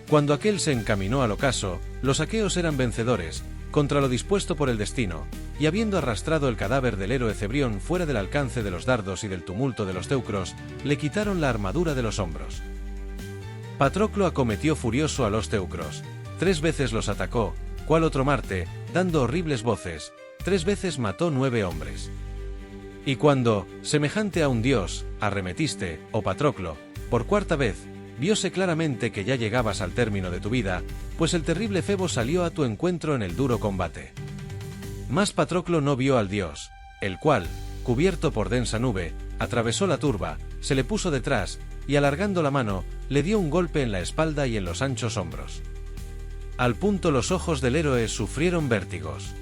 Cuando aquel se encaminó al ocaso, los aqueos eran vencedores, contra lo dispuesto por el destino, y habiendo arrastrado el cadáver del héroe Cebrión fuera del alcance de los dardos y del tumulto de los teucros, le quitaron la armadura de los hombros. Patroclo acometió furioso a los teucros, 3 veces los atacó, cual otro Marte, dando horribles voces, 3 veces mató 9 hombres. Y cuando, semejante a un dios, arremetiste, oh Patroclo, por 4ª vez, vióse claramente que ya llegabas al término de tu vida, pues el terrible Febo salió a tu encuentro en el duro combate. Mas Patroclo no vio al dios, el cual, cubierto por densa nube, atravesó la turba, se le puso detrás, y alargando la mano, le dio un golpe en la espalda y en los anchos hombros. Al punto los ojos del héroe sufrieron vértigos.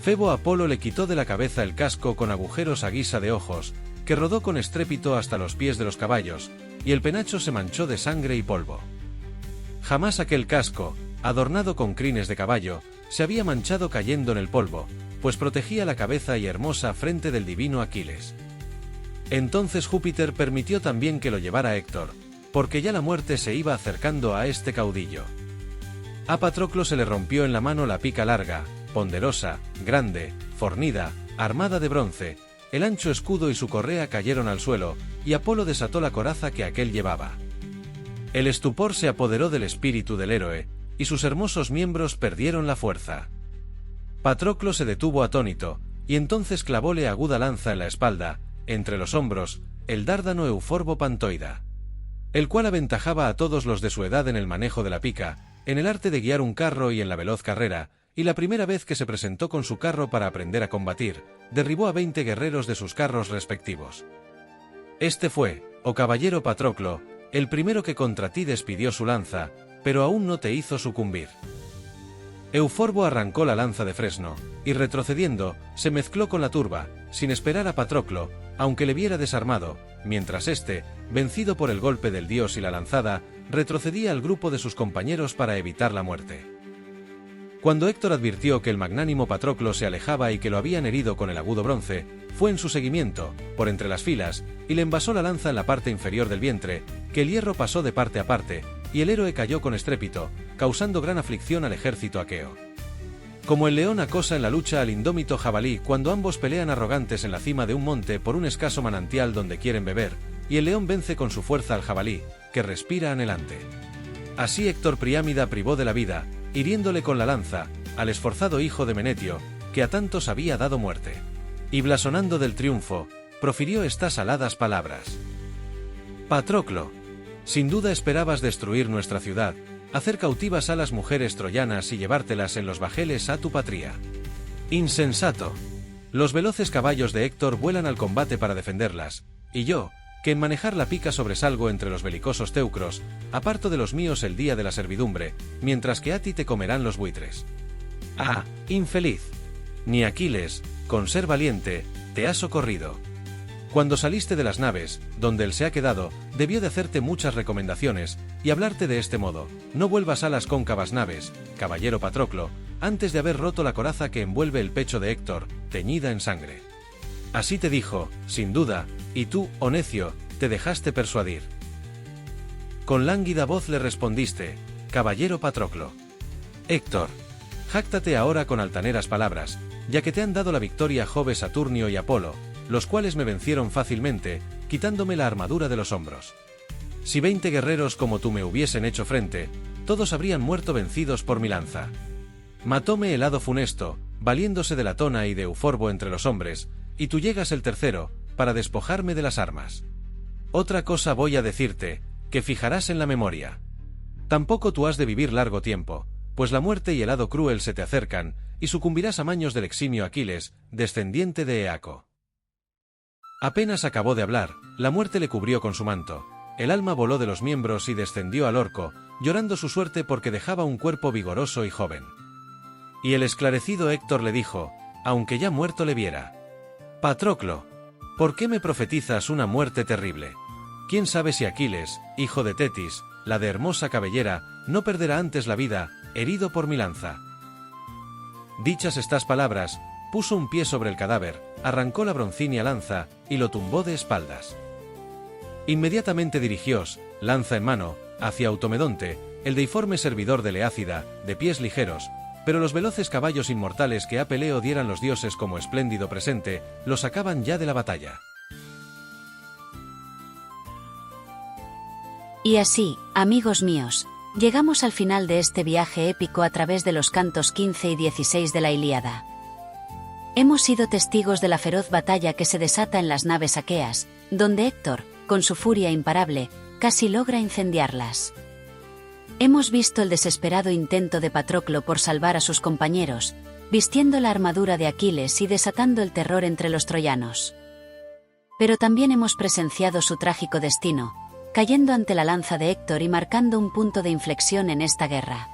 Febo Apolo le quitó de la cabeza el casco con agujeros a guisa de ojos, que rodó con estrépito hasta los pies de los caballos, y el penacho se manchó de sangre y polvo. Jamás aquel casco, adornado con crines de caballo, se había manchado cayendo en el polvo, pues protegía la cabeza y hermosa frente del divino Aquiles. Entonces Júpiter permitió también que lo llevara Héctor, porque ya la muerte se iba acercando a este caudillo. A Patroclo se le rompió en la mano la pica larga, ponderosa, grande, fornida, armada de bronce, el ancho escudo y su correa cayeron al suelo, y Apolo desató la coraza que aquél llevaba. El estupor se apoderó del espíritu del héroe, y sus hermosos miembros perdieron la fuerza. Patroclo se detuvo atónito, y entonces clavóle aguda lanza en la espalda, entre los hombros, el dárdano Euforbo Pantoida, el cual aventajaba a todos los de su edad en el manejo de la pica, en el arte de guiar un carro y en la veloz carrera, y la primera vez que se presentó con su carro para aprender a combatir, derribó a 20 guerreros de sus carros respectivos. Este fue, oh caballero Patroclo, el primero que contra ti despidió su lanza, pero aún no te hizo sucumbir. Euforbo arrancó la lanza de fresno, y retrocediendo, se mezcló con la turba, sin esperar a Patroclo, aunque le viera desarmado, mientras éste, vencido por el golpe del dios y la lanzada, retrocedía al grupo de sus compañeros para evitar la muerte. Cuando Héctor advirtió que el magnánimo Patroclo se alejaba y que lo habían herido con el agudo bronce, fue en su seguimiento, por entre las filas, y le envasó la lanza en la parte inferior del vientre, que el hierro pasó de parte a parte, y el héroe cayó con estrépito, causando gran aflicción al ejército aqueo. Como el león acosa en la lucha al indómito jabalí cuando ambos pelean arrogantes en la cima de un monte por un escaso manantial donde quieren beber, y el león vence con su fuerza al jabalí, que respira anhelante. Así Héctor Priámida privó de la vida, hiriéndole con la lanza, al esforzado hijo de Menetio, que a tantos había dado muerte. Y blasonando del triunfo, profirió estas aladas palabras. Patroclo, sin duda esperabas destruir nuestra ciudad, hacer cautivas a las mujeres troyanas y llevártelas en los bajeles a tu patria. Insensato. Los veloces caballos de Héctor vuelan al combate para defenderlas, y yo, que en manejar la pica sobresalgo entre los belicosos teucros, aparto de los míos el día de la servidumbre, mientras que a ti te comerán los buitres. ¡Ah, infeliz! Ni Aquiles, con ser valiente, te ha socorrido. Cuando saliste de las naves, donde él se ha quedado, debió de hacerte muchas recomendaciones, y hablarte de este modo: no vuelvas a las cóncavas naves, caballero Patroclo, antes de haber roto la coraza que envuelve el pecho de Héctor, teñida en sangre. Así te dijo, sin duda, y tú, oh necio, te dejaste persuadir. Con lánguida voz le respondiste: caballero Patroclo. Héctor, jáctate ahora con altaneras palabras, ya que te han dado la victoria Jove, Saturnio y Apolo, los cuales me vencieron fácilmente, quitándome la armadura de los hombros. Si 20 guerreros como tú me hubiesen hecho frente, todos habrían muerto vencidos por mi lanza. Matóme el hado funesto, valiéndose de Latona y de Euforbo entre los hombres, y tú llegas el tercero, para despojarme de las armas. Otra cosa voy a decirte, que fijarás en la memoria. Tampoco tú has de vivir largo tiempo, pues la muerte y el hado cruel se te acercan, y sucumbirás a manos del eximio Aquiles, descendiente de Eaco. Apenas acabó de hablar, la muerte le cubrió con su manto, el alma voló de los miembros y descendió al orco, llorando su suerte porque dejaba un cuerpo vigoroso y joven. Y el esclarecido Héctor le dijo, aunque ya muerto le viera: Patroclo, ¿por qué me profetizas una muerte terrible? ¿Quién sabe si Aquiles, hijo de Tetis, la de hermosa cabellera, no perderá antes la vida, herido por mi lanza? Dichas estas palabras, puso un pie sobre el cadáver, arrancó la broncínea lanza, y lo tumbó de espaldas. Inmediatamente dirigióse, lanza en mano, hacia Automedonte, el deiforme servidor de Leácida, de pies ligeros, pero los veloces caballos inmortales que a Peleo dieran los dioses como espléndido presente, lo sacaban ya de la batalla. Y así, amigos míos, llegamos al final de este viaje épico a través de los cantos 15 y 16 de la Ilíada. Hemos sido testigos de la feroz batalla que se desata en las naves aqueas, donde Héctor, con su furia imparable, casi logra incendiarlas. Hemos visto el desesperado intento de Patroclo por salvar a sus compañeros, vistiendo la armadura de Aquiles y desatando el terror entre los troyanos. Pero también hemos presenciado su trágico destino, cayendo ante la lanza de Héctor y marcando un punto de inflexión en esta guerra.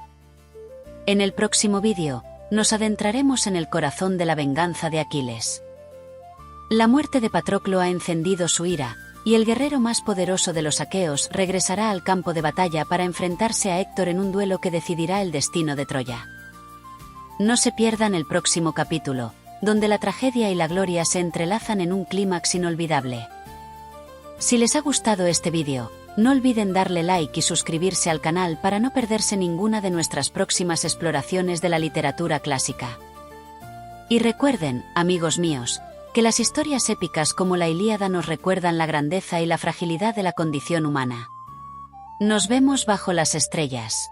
En el próximo vídeo, nos adentraremos en el corazón de la venganza de Aquiles. La muerte de Patroclo ha encendido su ira, y el guerrero más poderoso de los aqueos regresará al campo de batalla para enfrentarse a Héctor en un duelo que decidirá el destino de Troya. No se pierdan el próximo capítulo, donde la tragedia y la gloria se entrelazan en un clímax inolvidable. Si les ha gustado este vídeo, no olviden darle like y suscribirse al canal para no perderse ninguna de nuestras próximas exploraciones de la literatura clásica. Y recuerden, amigos míos, que las historias épicas como la Ilíada nos recuerdan la grandeza y la fragilidad de la condición humana. Nos vemos bajo las estrellas.